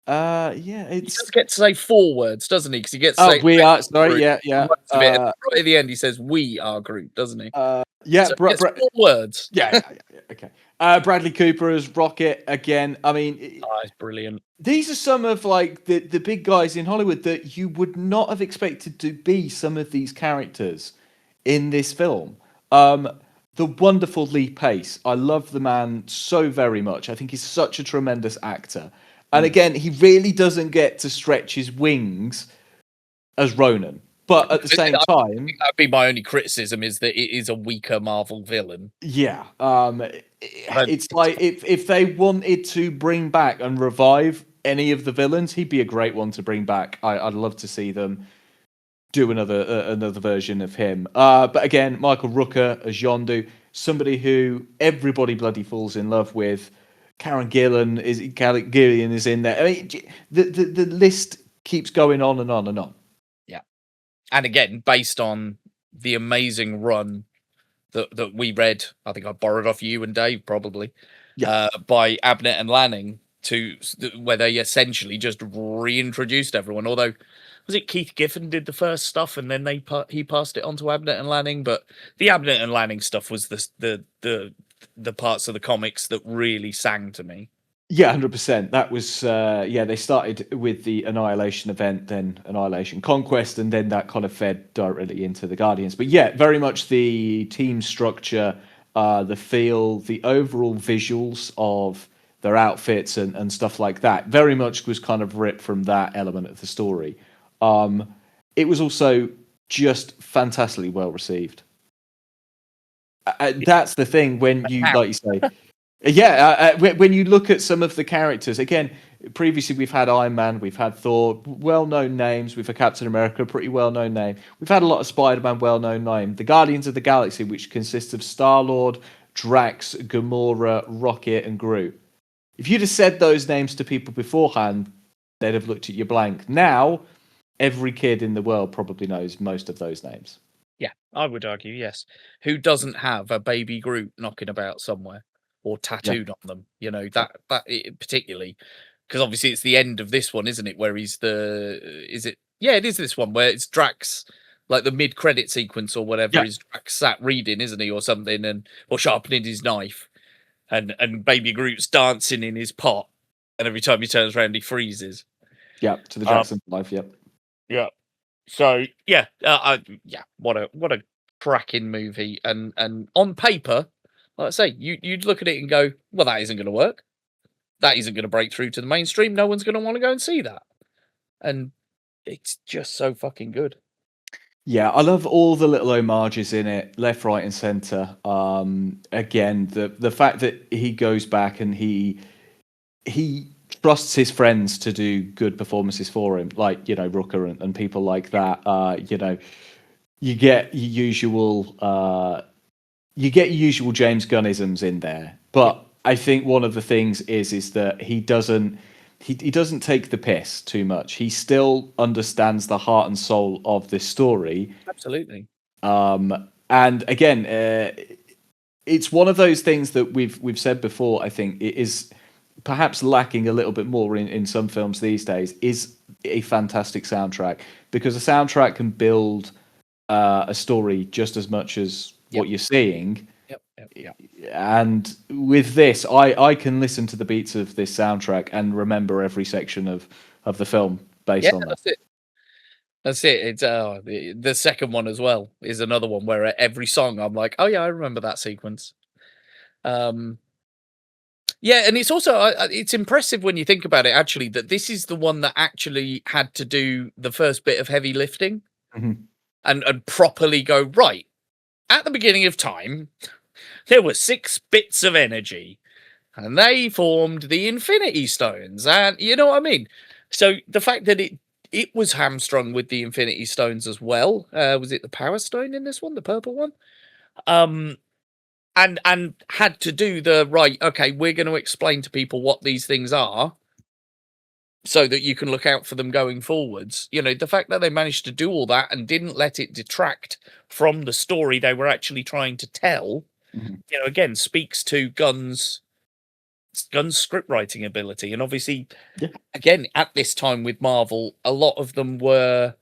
Yeah.
He does get to say 4 words, doesn't he? Because he gets to say...
we are, sorry,
Groot.
yeah.
Right at the end, he says, we are Groot, doesn't he?
Yeah,
so 4 words.
Yeah, okay. Bradley Cooper as Rocket again. I mean,
it's brilliant.
These are some of like the big guys in Hollywood that you would not have expected to be some of these characters in this film. The wonderful Lee Pace. I love the man so very much. I think he's such a tremendous actor. And again, he really doesn't get to stretch his wings as Ronan. But at the same time...
That'd be my only criticism, is that it is a weaker Marvel villain.
Yeah. It's like if they wanted to bring back and revive any of the villains, he'd be a great one to bring back. I'd love to see them do another version of him. But again, Michael Rooker as Yondu, somebody who everybody bloody falls in love with. Karen Gillan is in there. I mean, the list keeps going on and on and on.
And again, based on the amazing run that we read, I think I borrowed off you and Dave probably, by Abnett and Lanning, where they essentially just reintroduced everyone. Although, was it Keith Giffen did the first stuff and then he passed it on to Abnett and Lanning? But the Abnett and Lanning stuff was the parts of the comics that really sang to me.
Yeah, 100%. That was, they started with the Annihilation event, then Annihilation Conquest, and then that kind of fed directly into the Guardians. But yeah, very much the team structure, the feel, the overall visuals of their outfits and stuff like that, very much was kind of ripped from that element of the story. It was also just fantastically well received. That's the thing when you, like you say... when you look at some of the characters, again, previously we've had Iron Man, we've had Thor, well-known names, we've had Captain America, pretty well-known name. We've had a lot of Spider-Man, well-known name. The Guardians of the Galaxy, which consists of Star-Lord, Drax, Gamora, Rocket, and Groot. If you'd have said those names to people beforehand, they'd have looked at you blank. Now, every kid in the world probably knows most of those names.
Yeah, I would argue, yes. Who doesn't have a baby Groot knocking about somewhere? or tattooed on them. You know, particularly because obviously it's the end of this one, isn't it? Where he's it is this one where it's Drax, like the mid-credit sequence or whatever, is Drax sat reading, isn't he, or something, or sharpening his knife, and Baby Groot's dancing in his pot, and every time he turns around, he freezes.
Yeah, to the Jackson life. Yep.
Yeah. So what a cracking movie, and on paper, like I say, you'd look at it and go, well, that isn't going to work. That isn't going to break through to the mainstream. No one's going to want to go and see that. And it's just so fucking good.
Yeah, I love all the little homages in it, left, right, and center. Again, the fact that he goes back and he trusts his friends to do good performances for him, like, you know, Rooker and people like that. You know, you get your usual James Gunnisms in there, but I think one of the things is that he doesn't take the piss too much. He still understands the heart and soul of this story.
Absolutely.
And again, it's one of those things that we've said before. I think it is perhaps lacking a little bit more in some films these days, is a fantastic soundtrack, because a soundtrack can build a story just as much as what you're seeing.
Yep.
And with this, I can listen to the beats of this soundtrack and remember every section of the film based on that.
That's it. It's the second one as well is another one where every song I'm like, oh yeah, I remember that sequence. Yeah, and it's also it's impressive when you think about it, actually, that this is the one that actually had to do the first bit of heavy lifting and properly go, right, at the beginning of time, there were 6 bits of energy, and they formed the Infinity Stones, and you know what I mean? So the fact that it was hamstrung with the Infinity Stones as well, was it the Power Stone in this one, the purple one? And had to do the right, okay, we're going to explain to people what these things are so that you can look out for them going forwards. You know, the fact that they managed to do all that and didn't let it detract from the story they were actually trying to tell, you know, again, speaks to Gunn's script writing ability. And obviously, again, at this time with Marvel, a lot of them were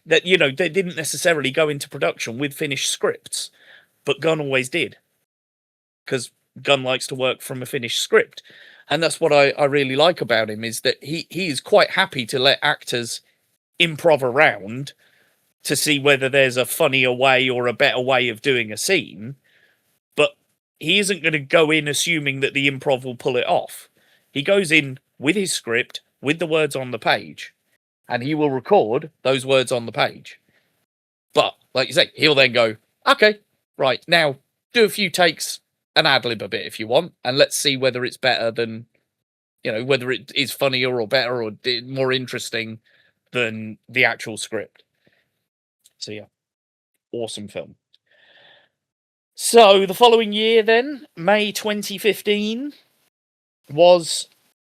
that, you know, they didn't necessarily go into production with finished scripts. But Gunn always did, because Gunn likes to work from a finished script. And that's what I really like about him, is that he is quite happy to let actors improv around to see whether there's a funnier way or a better way of doing a scene. But he isn't going to go in assuming that the improv will pull it off. He goes in with his script, with the words on the page, and he will record those words on the page. But, like you say, he'll then go, okay, right, now do a few takes and ad-lib a bit if you want, and let's see whether it's better than, you know, whether it is funnier or better or more interesting than the actual script. So yeah, awesome film. So the following year then, May 2015, was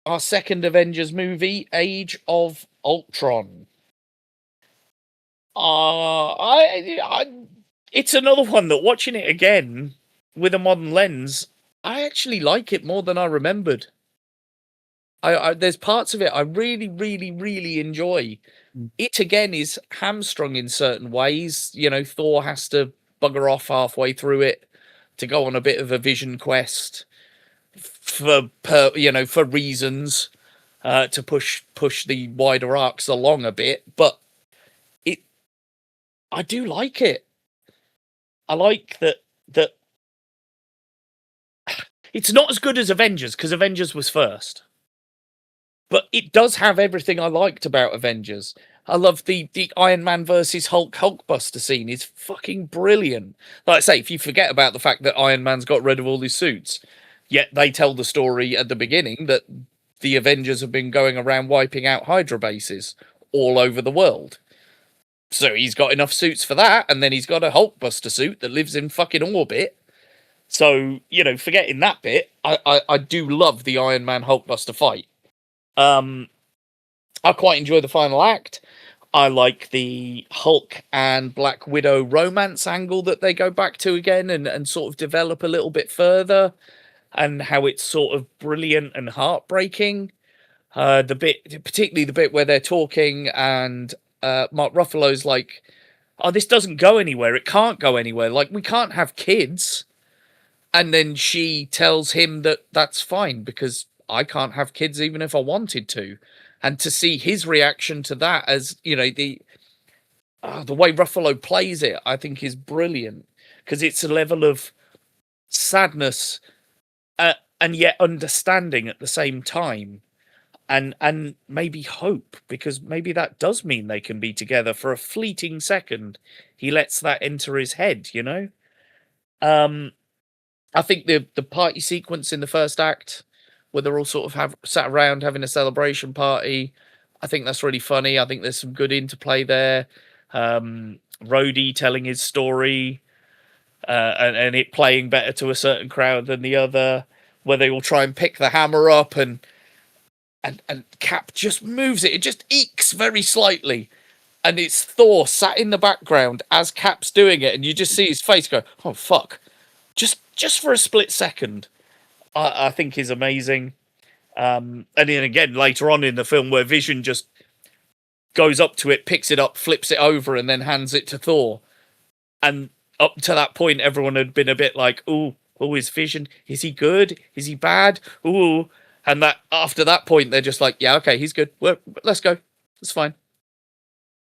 our second Avengers movie, Age of Ultron. It's another one that, watching it again with a modern lens, I actually like it more than I remembered. There's parts of it I really, really, really enjoy. It again is hamstrung in certain ways. You know, Thor has to bugger off halfway through it to go on a bit of a vision quest for reasons to push the wider arcs along a bit. But I do like it. I like that it's not as good as Avengers, because Avengers was first. But it does have everything I liked about Avengers. I love the Iron Man versus Hulkbuster scene. It's fucking brilliant. Like I say, if you forget about the fact that Iron Man's got rid of all his suits, yet they tell the story at the beginning that the Avengers have been going around wiping out Hydra bases all over the world. So he's got enough suits for that, and then he's got a Hulkbuster suit that lives in fucking orbit. So, you know, forgetting that bit, I do love the Iron Man Hulkbuster fight. I quite enjoy the final act. I like the Hulk and Black Widow romance angle that they go back to again and sort of develop a little bit further, and how it's sort of brilliant and heartbreaking. Particularly the bit where they're talking and Mark Ruffalo's like, "Oh, this doesn't go anywhere. It can't go anywhere. Like, we can't have kids." And then she tells him that that's fine because I can't have kids even if I wanted to. And to see his reaction to that, as you know, the way Ruffalo plays it, I think is brilliant, because it's a level of sadness and yet understanding at the same time, and maybe hope, because maybe that does mean they can be together for a fleeting second. He lets that enter his head, you know. I think the party sequence in the first act, where they're all sort of sat around having a celebration party, I think that's really funny. I think there's some good interplay there. Rhodey telling his story, and it playing better to a certain crowd than the other, where they all try and pick the hammer up, and Cap just moves it. It just ekes very slightly, and it's Thor sat in the background as Cap's doing it, and you just see his face go, "Oh fuck!" Just for a split second. I think is amazing. And then again later on in the film, where Vision just goes up to it, picks it up, flips it over, and then hands it to Thor. And up to that point, everyone had been a bit like, "Ooh, is Vision? Is he good? Is he bad? Ooh." And that after that point, they're just like, "Yeah, okay, he's good. Let's go. It's fine."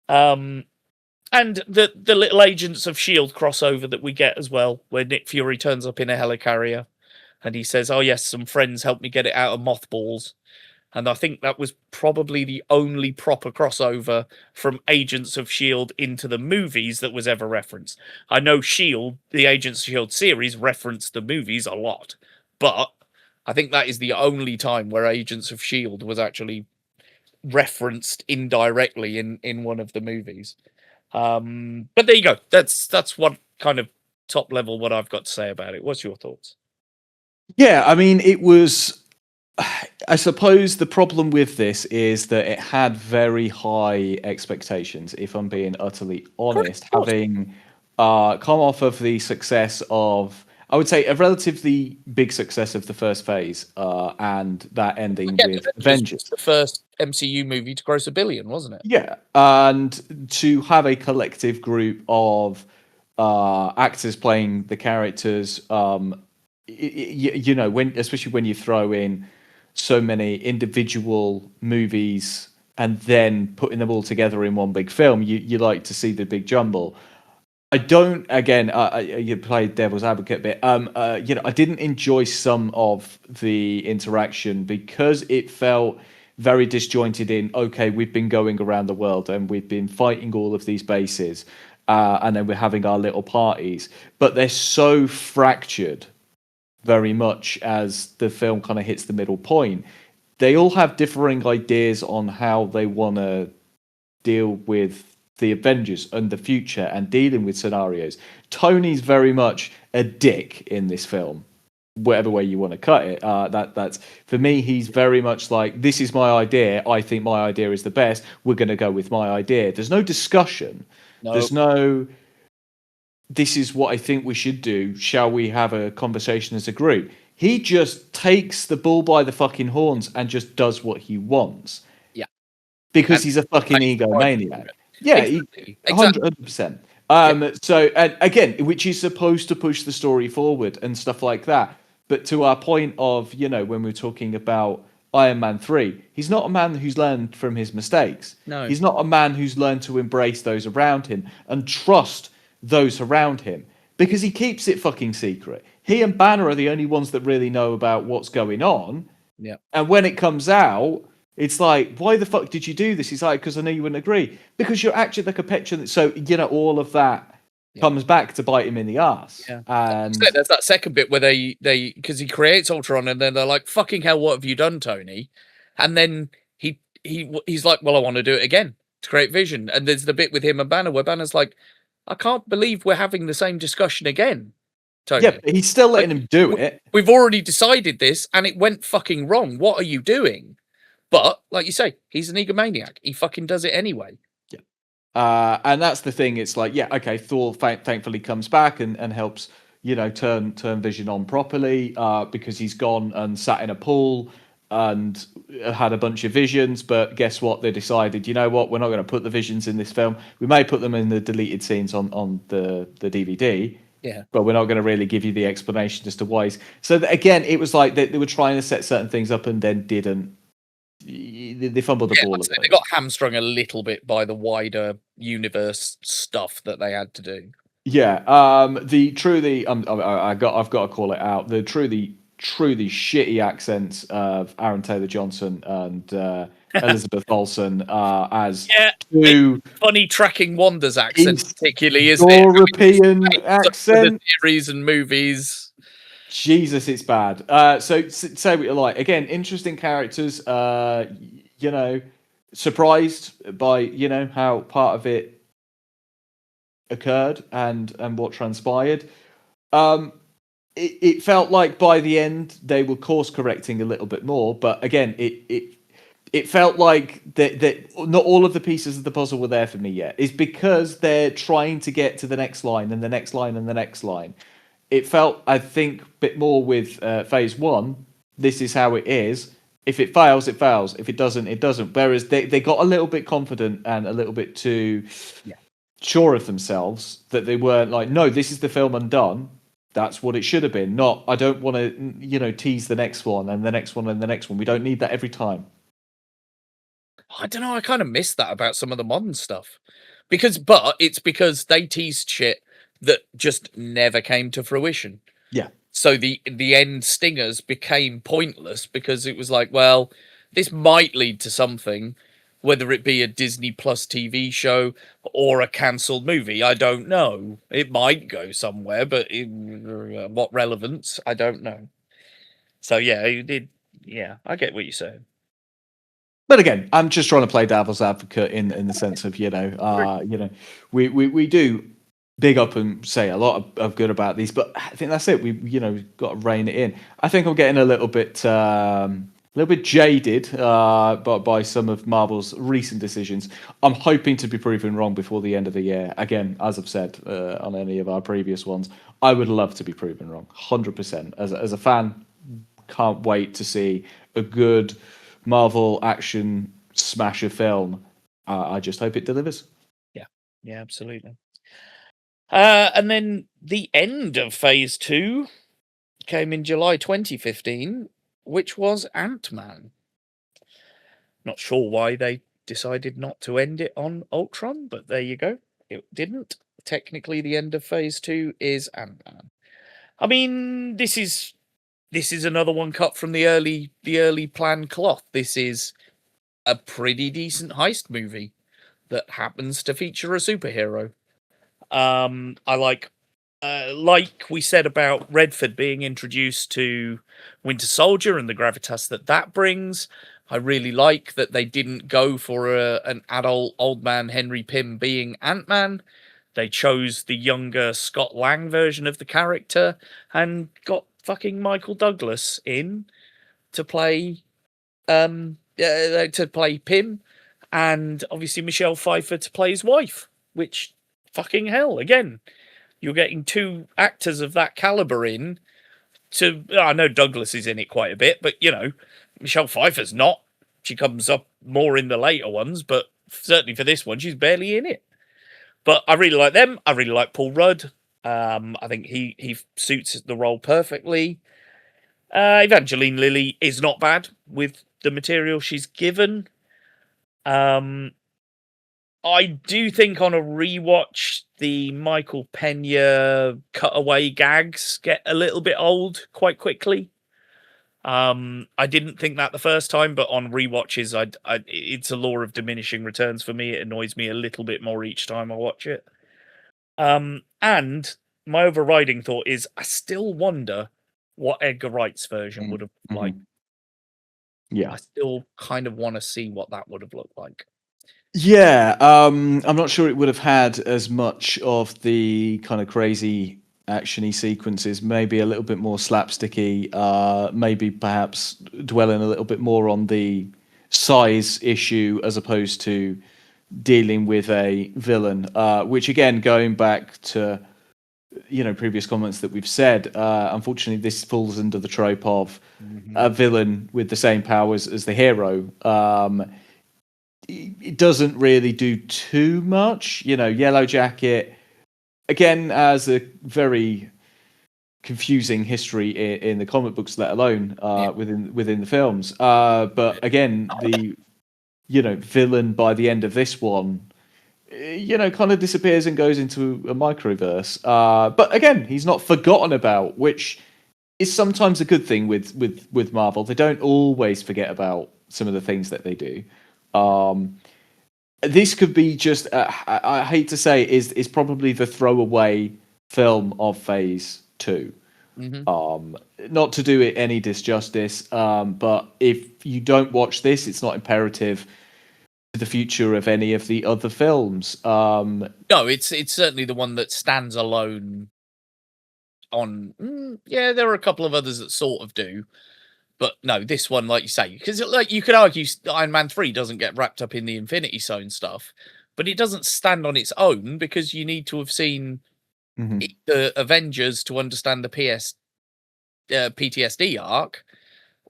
And the little Agents of S.H.I.E.L.D. crossover that we get as well, where Nick Fury turns up in a helicarrier and he says, "Oh yes, some friends helped me get it out of mothballs." And I think that was probably the only proper crossover from Agents of S.H.I.E.L.D. into the movies that was ever referenced. I know S.H.I.E.L.D., the Agents of S.H.I.E.L.D. series, referenced the movies a lot, but I think that is the only time where Agents of S.H.I.E.L.D. was actually referenced indirectly in one of the movies. But there you go. That's what kind of top level what I've got to say about it. What's your thoughts?
Yeah, I mean, it was. I suppose the problem with this is that it had very high expectations, if I'm being utterly honest, having come off of the success of, I would say, a relatively big success of the first phase, and that ending with Avengers.
The first MCU movie to gross $1 billion, wasn't it?
Yeah, and to have a collective group of actors playing the characters, you know, especially when you throw in so many individual movies and then putting them all together in one big film, you like to see the big jumble. I don't. Again, you play devil's advocate a bit. You know, I didn't enjoy some of the interaction because it felt very disjointed. Okay, we've been going around the world and we've been fighting all of these bases, and then we're having our little parties, but they're so fractured. Very much as the film kind of hits the middle point, they all have differing ideas on how they want to deal with the Avengers and the future and dealing with scenarios. Tony's very much a dick in this film, whatever way you want to cut it. That's for me. He's very much like, "This is my idea. I think my idea is the best. We're going to go with my idea." There's no discussion.
No.
There's no, "This is what I think we should do. Shall we have a conversation as a group?" He just takes the bull by the fucking horns and just does what he wants.
Yeah.
Because he's a fucking egomaniac. Yeah,
exactly.
100%. So, and again, which is supposed to push the story forward and stuff like that. But to our point of, you know, when we're talking about Iron Man 3, he's not a man who's learned from his mistakes.
No.
He's not a man who's learned to embrace those around him and trust those around him, because he keeps it fucking secret. He and Banner are the only ones that really know about what's going on.
Yeah.
And when it comes out, it's like, "Why the fuck did you do this?" He's like, "Because I know you wouldn't agree." Because you're actually like a petulant. So, you know, all of that comes back to bite him in the ass.
Yeah.
And
So there's that second bit where they because he creates Ultron, and then they're like, "Fucking hell, what have you done, Tony?" And then he's like, "Well, I want to do it again to create Vision." And there's the bit with him and Banner where Banner's like, "I can't believe we're having the same discussion again, Tony."
yeah, but he's still letting him do it.
We've already decided this, and it went fucking wrong. What are you doing? But, like you say, he's an egomaniac. He fucking does it anyway.
Yeah. And that's the thing. It's like, yeah, okay, Thor thankfully comes back and helps, turn Vision on properly, because he's gone and sat in a pool and had a bunch of visions. But guess what? They decided, you know what? We're not going to put the visions in this film. We may put them in the deleted scenes on the DVD.
Yeah.
But we're not going to really give you the explanation as to why. So again, it was like they were trying to set certain things up and then didn't. They fumbled the ball.
They got hamstrung a little bit by the wider universe stuff that they had to do.
Yeah. I've got to call it out. The truly shitty accents of Aaron Taylor Johnson and Elizabeth Olsen as two
funny tracking Wanda's accent, particularly, isn't
European accent
series and movies.
Jesus, it's bad. So say what you like. Again, interesting characters. Surprised by how part of it occurred and what transpired. It felt like by the end they were course correcting a little bit more, but again, it felt like that not all of the pieces of the puzzle were there for me yet. It's because they're trying to get to the next line and the next line and the next line. It felt, I think, a bit more with phase one. This is how it is. If it fails, it fails. If it doesn't, it doesn't. Whereas they got a little bit confident and a little bit too sure of themselves that they weren't like, no, this is the film and done. That's what it should have been. Not, I don't want to, tease the next one and the next one and the next one. We don't need that every time.
I don't know. I kind of miss that about some of the modern stuff but it's because they teased shit that just never came to fruition.
Yeah.
So the end stingers became pointless because it was like, well, this might lead to something, whether it be a Disney Plus TV show or a cancelled movie. I don't know. It might go somewhere, but what relevance? I don't know. So yeah, it did. Yeah, I get what you're saying.
But again, I'm just trying to play devil's advocate in the sense of, we do big up and say a lot of good about these, but I think that's it. We've got to rein it in. I think I'm getting a little bit jaded by some of Marvel's recent decisions. I'm hoping to be proven wrong before the end of the year. Again, as I've said on any of our previous ones, I would love to be proven wrong, 100%. As a fan, can't wait to see a good Marvel action smasher film. I just hope it delivers.
Yeah, absolutely. And then the end of phase 2 came in July 2015, which was Ant-Man. Not sure why they decided not to end it on Ultron, but there you go. It didn't. Technically, the end of phase 2 is Ant-Man. I mean, this is another one cut from the early planned cloth. This is a pretty decent heist movie that happens to feature a superhero. I like we said about Redford being introduced to Winter Soldier and the gravitas that brings. I really like that they didn't go for an adult old man Henry Pym being Ant-Man. They chose the younger Scott Lang version of the character and got fucking Michael Douglas in to play Pym, and obviously Michelle Pfeiffer to play his wife, which fucking hell, again, you're getting two actors of that caliber in to, I know Douglas is in it quite a bit, but Michelle Pfeiffer's not. She comes up more in the later ones, but certainly for this one, she's barely in it. But I really like them. I really like Paul Rudd. I think he suits the role perfectly. Evangeline Lilly is not bad with the material she's given. I do think on a rewatch, the Michael Pena cutaway gags get a little bit old quite quickly. I didn't think that the first time, but on rewatches, it's a law of diminishing returns for me. It annoys me a little bit more each time I watch it. And my overriding thought is I still wonder what Edgar Wright's version would have looked like.
Yeah.
I still kind of want to see what that would have looked like.
Yeah, I'm not sure it would have had as much of the kind of crazy action-y sequences, maybe a little bit more slapsticky, maybe perhaps dwelling a little bit more on the size issue as opposed to dealing with a villain, which again, going back to previous comments that we've said, unfortunately this falls under the trope of a villain with the same powers as the hero. It doesn't really do too much. Yellow Jacket again has a very confusing history in the comic books, let alone within the films. But again, the villain by the end of this one, kind of disappears and goes into a microverse. But again, he's not forgotten about, which is sometimes a good thing with Marvel. They don't always forget about some of the things that they do. This could be just, I hate to say, is probably the throwaway film of Phase 2. Not to do it any disjustice, but if you don't watch this, it's not imperative to the future of any of the other films.
No, it's certainly the one that stands alone on. There are a couple of others that sort of do. But no, this one, like you say, because you could argue Iron Man 3 doesn't get wrapped up in the Infinity Stone stuff, but it doesn't stand on its own because you need to have seen the Avengers to understand the PTSD arc,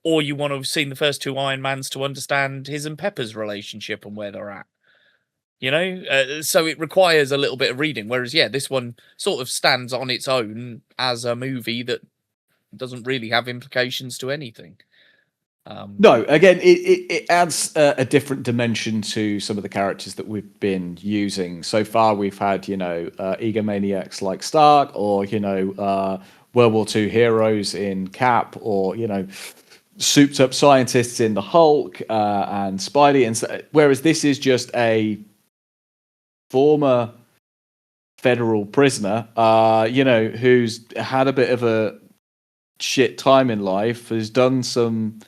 or you want to have seen the first two Iron Mans to understand his and Pepper's relationship and where they're at. So it requires a little bit of reading. Whereas, this one sort of stands on its own as a movie that doesn't really have implications to anything.
No, again, it adds a different dimension to some of the characters that we've been using so far. We've had egomaniacs like Stark, or World War II heroes in Cap, or souped up scientists in the Hulk and Spidey, and whereas this is just a former federal prisoner, who's had a bit of a shit time in life, has done some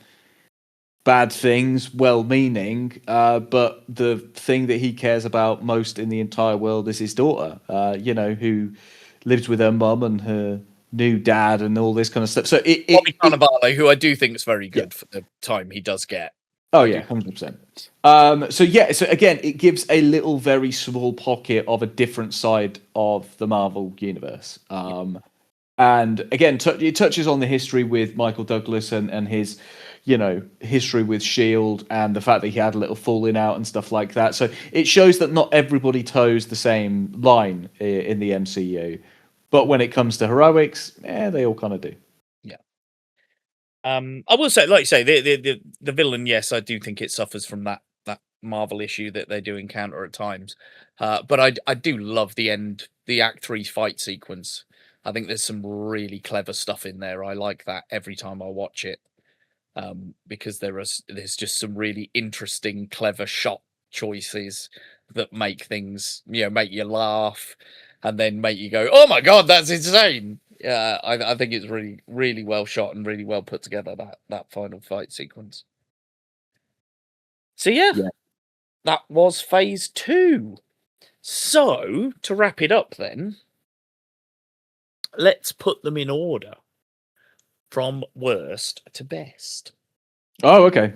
bad things, well-meaning, but the thing that he cares about most in the entire world is his daughter, who lives with her mum and her new dad and all this kind of stuff. So
Bobby Cannavale, who I do think is very good for the time he does get.
Oh yeah, 100%. So again, it gives a little, very small pocket of a different side of the Marvel universe. And again, it touches on the history with Michael Douglas and his, history with S.H.I.E.L.D. and the fact that he had a little falling out and stuff like that. So it shows that not everybody toes the same line in the MCU. But when it comes to heroics, they all kind of do.
Yeah. I will say, like you say, the villain, yes, I do think it suffers from that Marvel issue that they do encounter at times. But I do love the Act 3 fight sequence. I think there's some really clever stuff in there. I like that every time I watch it, because there's just some really interesting, clever shot choices that make things, make you laugh and then make you go, "Oh my god, that's insane!" I think it's really, really well shot and really well put together, that final fight sequence. So yeah, that was Phase 2. So to wrap it up, then. Let's put them in order from worst to best.
Oh, okay.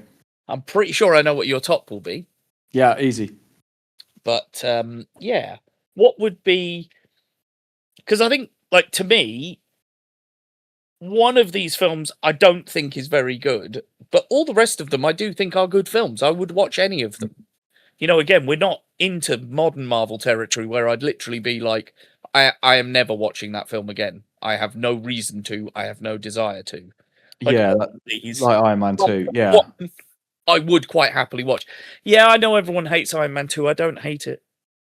I'm pretty sure I know what your top will be.
Yeah, easy.
But what would be? Because I think, like, to me, one of these films I don't think is very good, but all the rest of them I do think are good films. I would watch any of them. Again, we're not into modern Marvel territory where I'd literally be like, I am never watching that film again. I have no reason to. I have no desire to.
Like Iron Man 2. Yeah.
I would quite happily watch. Yeah, I know everyone hates Iron Man 2. I don't hate it.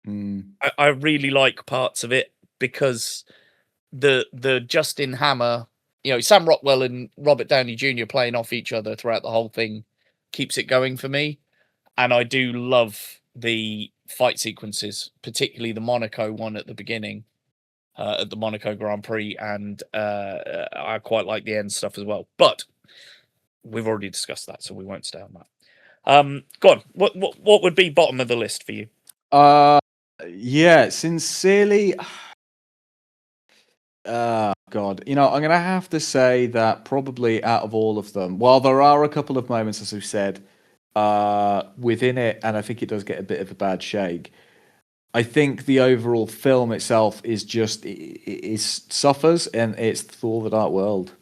I really like parts of it because the Justin Hammer, Sam Rockwell and Robert Downey Jr. playing off each other throughout the whole thing keeps it going for me. And I do love the fight sequences, particularly the Monaco one at the beginning, at the Monaco Grand Prix, and I quite like the end stuff as well. But we've already discussed that, so we won't stay on that. Go on. What would be bottom of the list for you?
Sincerely. God, I'm going to have to say that probably out of all of them, while there are a couple of moments, as we've said, within it, and I think it does get a bit of a bad shake. I think the overall film itself is just it suffers, and it's Thor: The Dark World.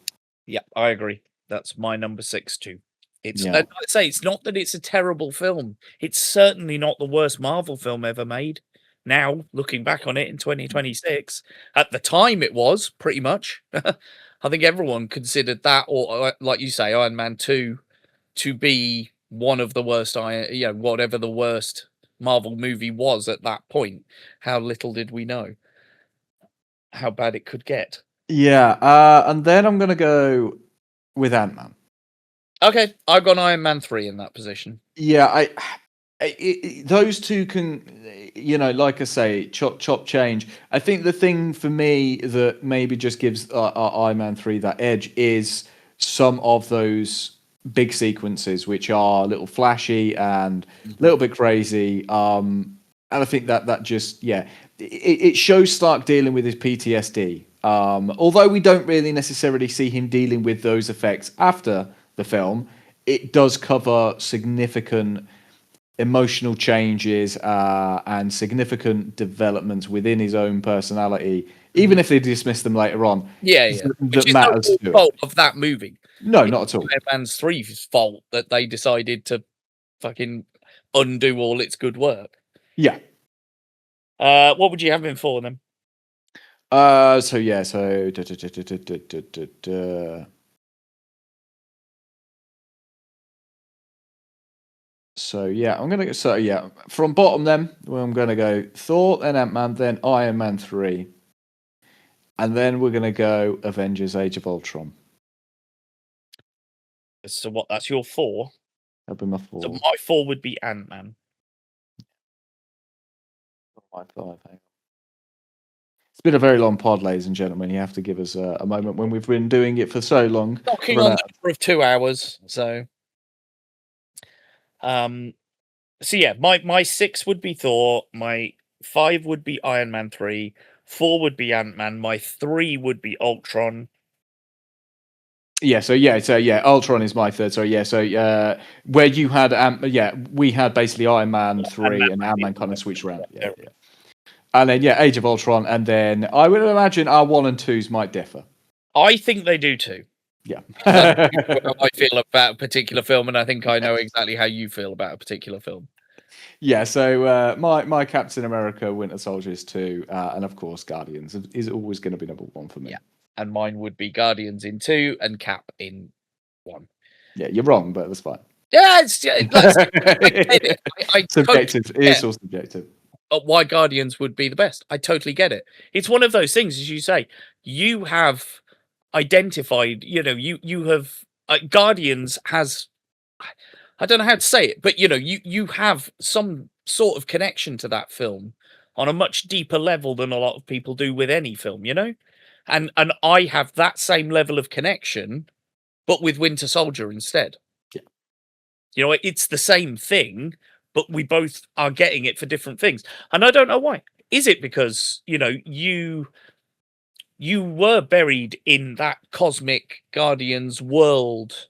Yeah, I agree. That's my number 6 too. It's
Yeah.
I'd say it's not that it's a terrible film. It's certainly not the worst Marvel film ever made. Now, looking back on it in 2026, at the time it was pretty much. I think everyone considered that, or like you say, Iron Man 2 to be one of the worst, whatever the worst Marvel movie was at that point. How little did we know how bad it could get.
Yeah, and then I'm gonna go with Ant-Man.
Okay, I've got Iron Man 3 in that position.
Yeah, those two can, like I say, chop change. I think the thing for me that maybe just gives Iron Man 3 that edge is some of those big sequences, which are a little flashy and a little bit crazy. And I think that just, it shows Stark dealing with his PTSD. Although we don't really necessarily see him dealing with those effects after the film, it does cover significant emotional changes and significant developments within his own personality, even if they dismiss them later on.
Which is not the fault of that movie.
No, not at all.
Iron Man's 3's fault that they decided to fucking undo all its good work.
Yeah.
What would you have him for then?
So I'm gonna go. From bottom then, I'm gonna go Thor, then Ant-Man, then Iron Man 3, and then we're gonna go Avengers: Age of Ultron.
So what? That's your 4.
That'd be my 4.
So my 4 would be Ant-Man.
My 5. It's been a very long pod, ladies and gentlemen. You have to give us a moment when we've been doing it for so long.
Knocking on the number of 2 hours. So, my 6 would be Thor. My 5 would be Iron Man 3. 4 would be Ant-Man. My 3 would be Ultron.
Ultron is my third. Where you had we had basically Iron Man 3 and Ant-Man kind of switched around. Yeah. And then Age of Ultron, and then I would imagine our 1 and 2s might differ.
I think they do too.
Yeah.
How I feel about a particular film, and I think I know exactly how you feel about a particular film.
Yeah, so my Captain America Winter Soldier is 2, and of course Guardians is always going to be number 1 for me.
Yeah, and mine would be Guardians in 2 and Cap in 1.
Yeah, you're wrong, but that's fine.
Yeah, it's
subjective. It is all subjective.
Why Guardians would be the best. I totally get it. It's one of those things, as you say, you have identified, you have Guardians has, I don't know how to say it, but you have some sort of connection to that film on a much deeper level than a lot of people do with any film, and I have that same level of connection, but with Winter Soldier instead. Yeah. It's the same thing, but we both are getting it for different things. And I don't know why. Is it because, you were buried in that cosmic Guardians world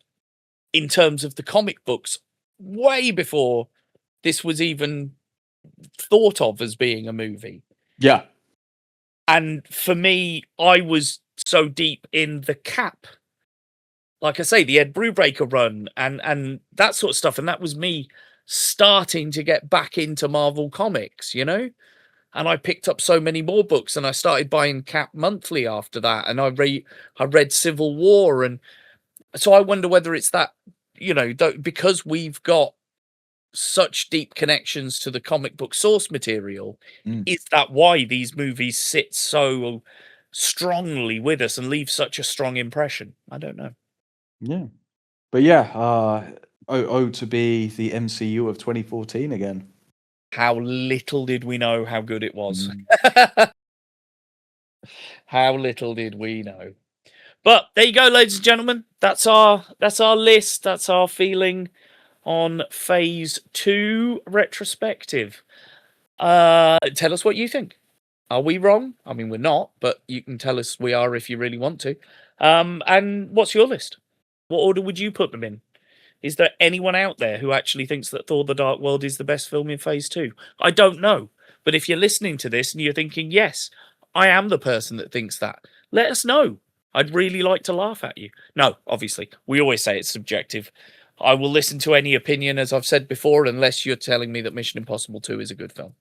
in terms of the comic books way before this was even thought of as being a movie?
Yeah.
And for me, I was so deep in the Cap, like I say, the Ed Brubaker run and that sort of stuff. And that was me starting to get back into Marvel Comics, and I picked up so many more books, and I started buying Cap monthly after that, and I read Civil War, and so I wonder whether it's that, because we've got such deep connections to the comic book source material, is that why these movies sit so strongly with us and leave such a strong impression? I don't know.
Yeah, but to be the MCU of 2014 again.
How little did we know how good it was. How little did we know. But there you go, ladies and gentlemen. That's our list. That's our feeling on Phase 2 retrospective. Tell us what you think. Are we wrong? I mean, we're not, but you can tell us we are if you really want to. And what's your list? What order would you put them in? Is there anyone out there who actually thinks that Thor: The Dark World is the best film in Phase 2? I don't know. But if you're listening to this and you're thinking, yes, I am the person that thinks that, let us know. I'd really like to laugh at you. No, obviously, we always say it's subjective. I will listen to any opinion, as I've said before, unless you're telling me that Mission Impossible 2 is a good film.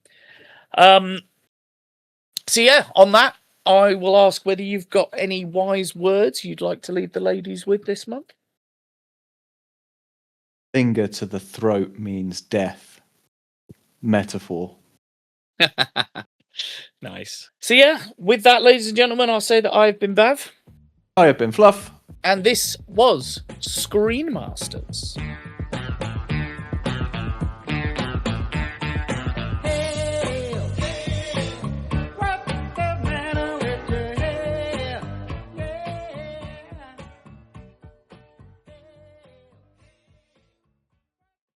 So yeah, on that, I will ask whether you've got any wise words you'd like to leave the ladies with this month.
Finger to the throat means death. Metaphor.
Nice. So yeah, with that, ladies and gentlemen, I'll say that I've been Bav.
I have been Fluff.
And this was Screen Masters.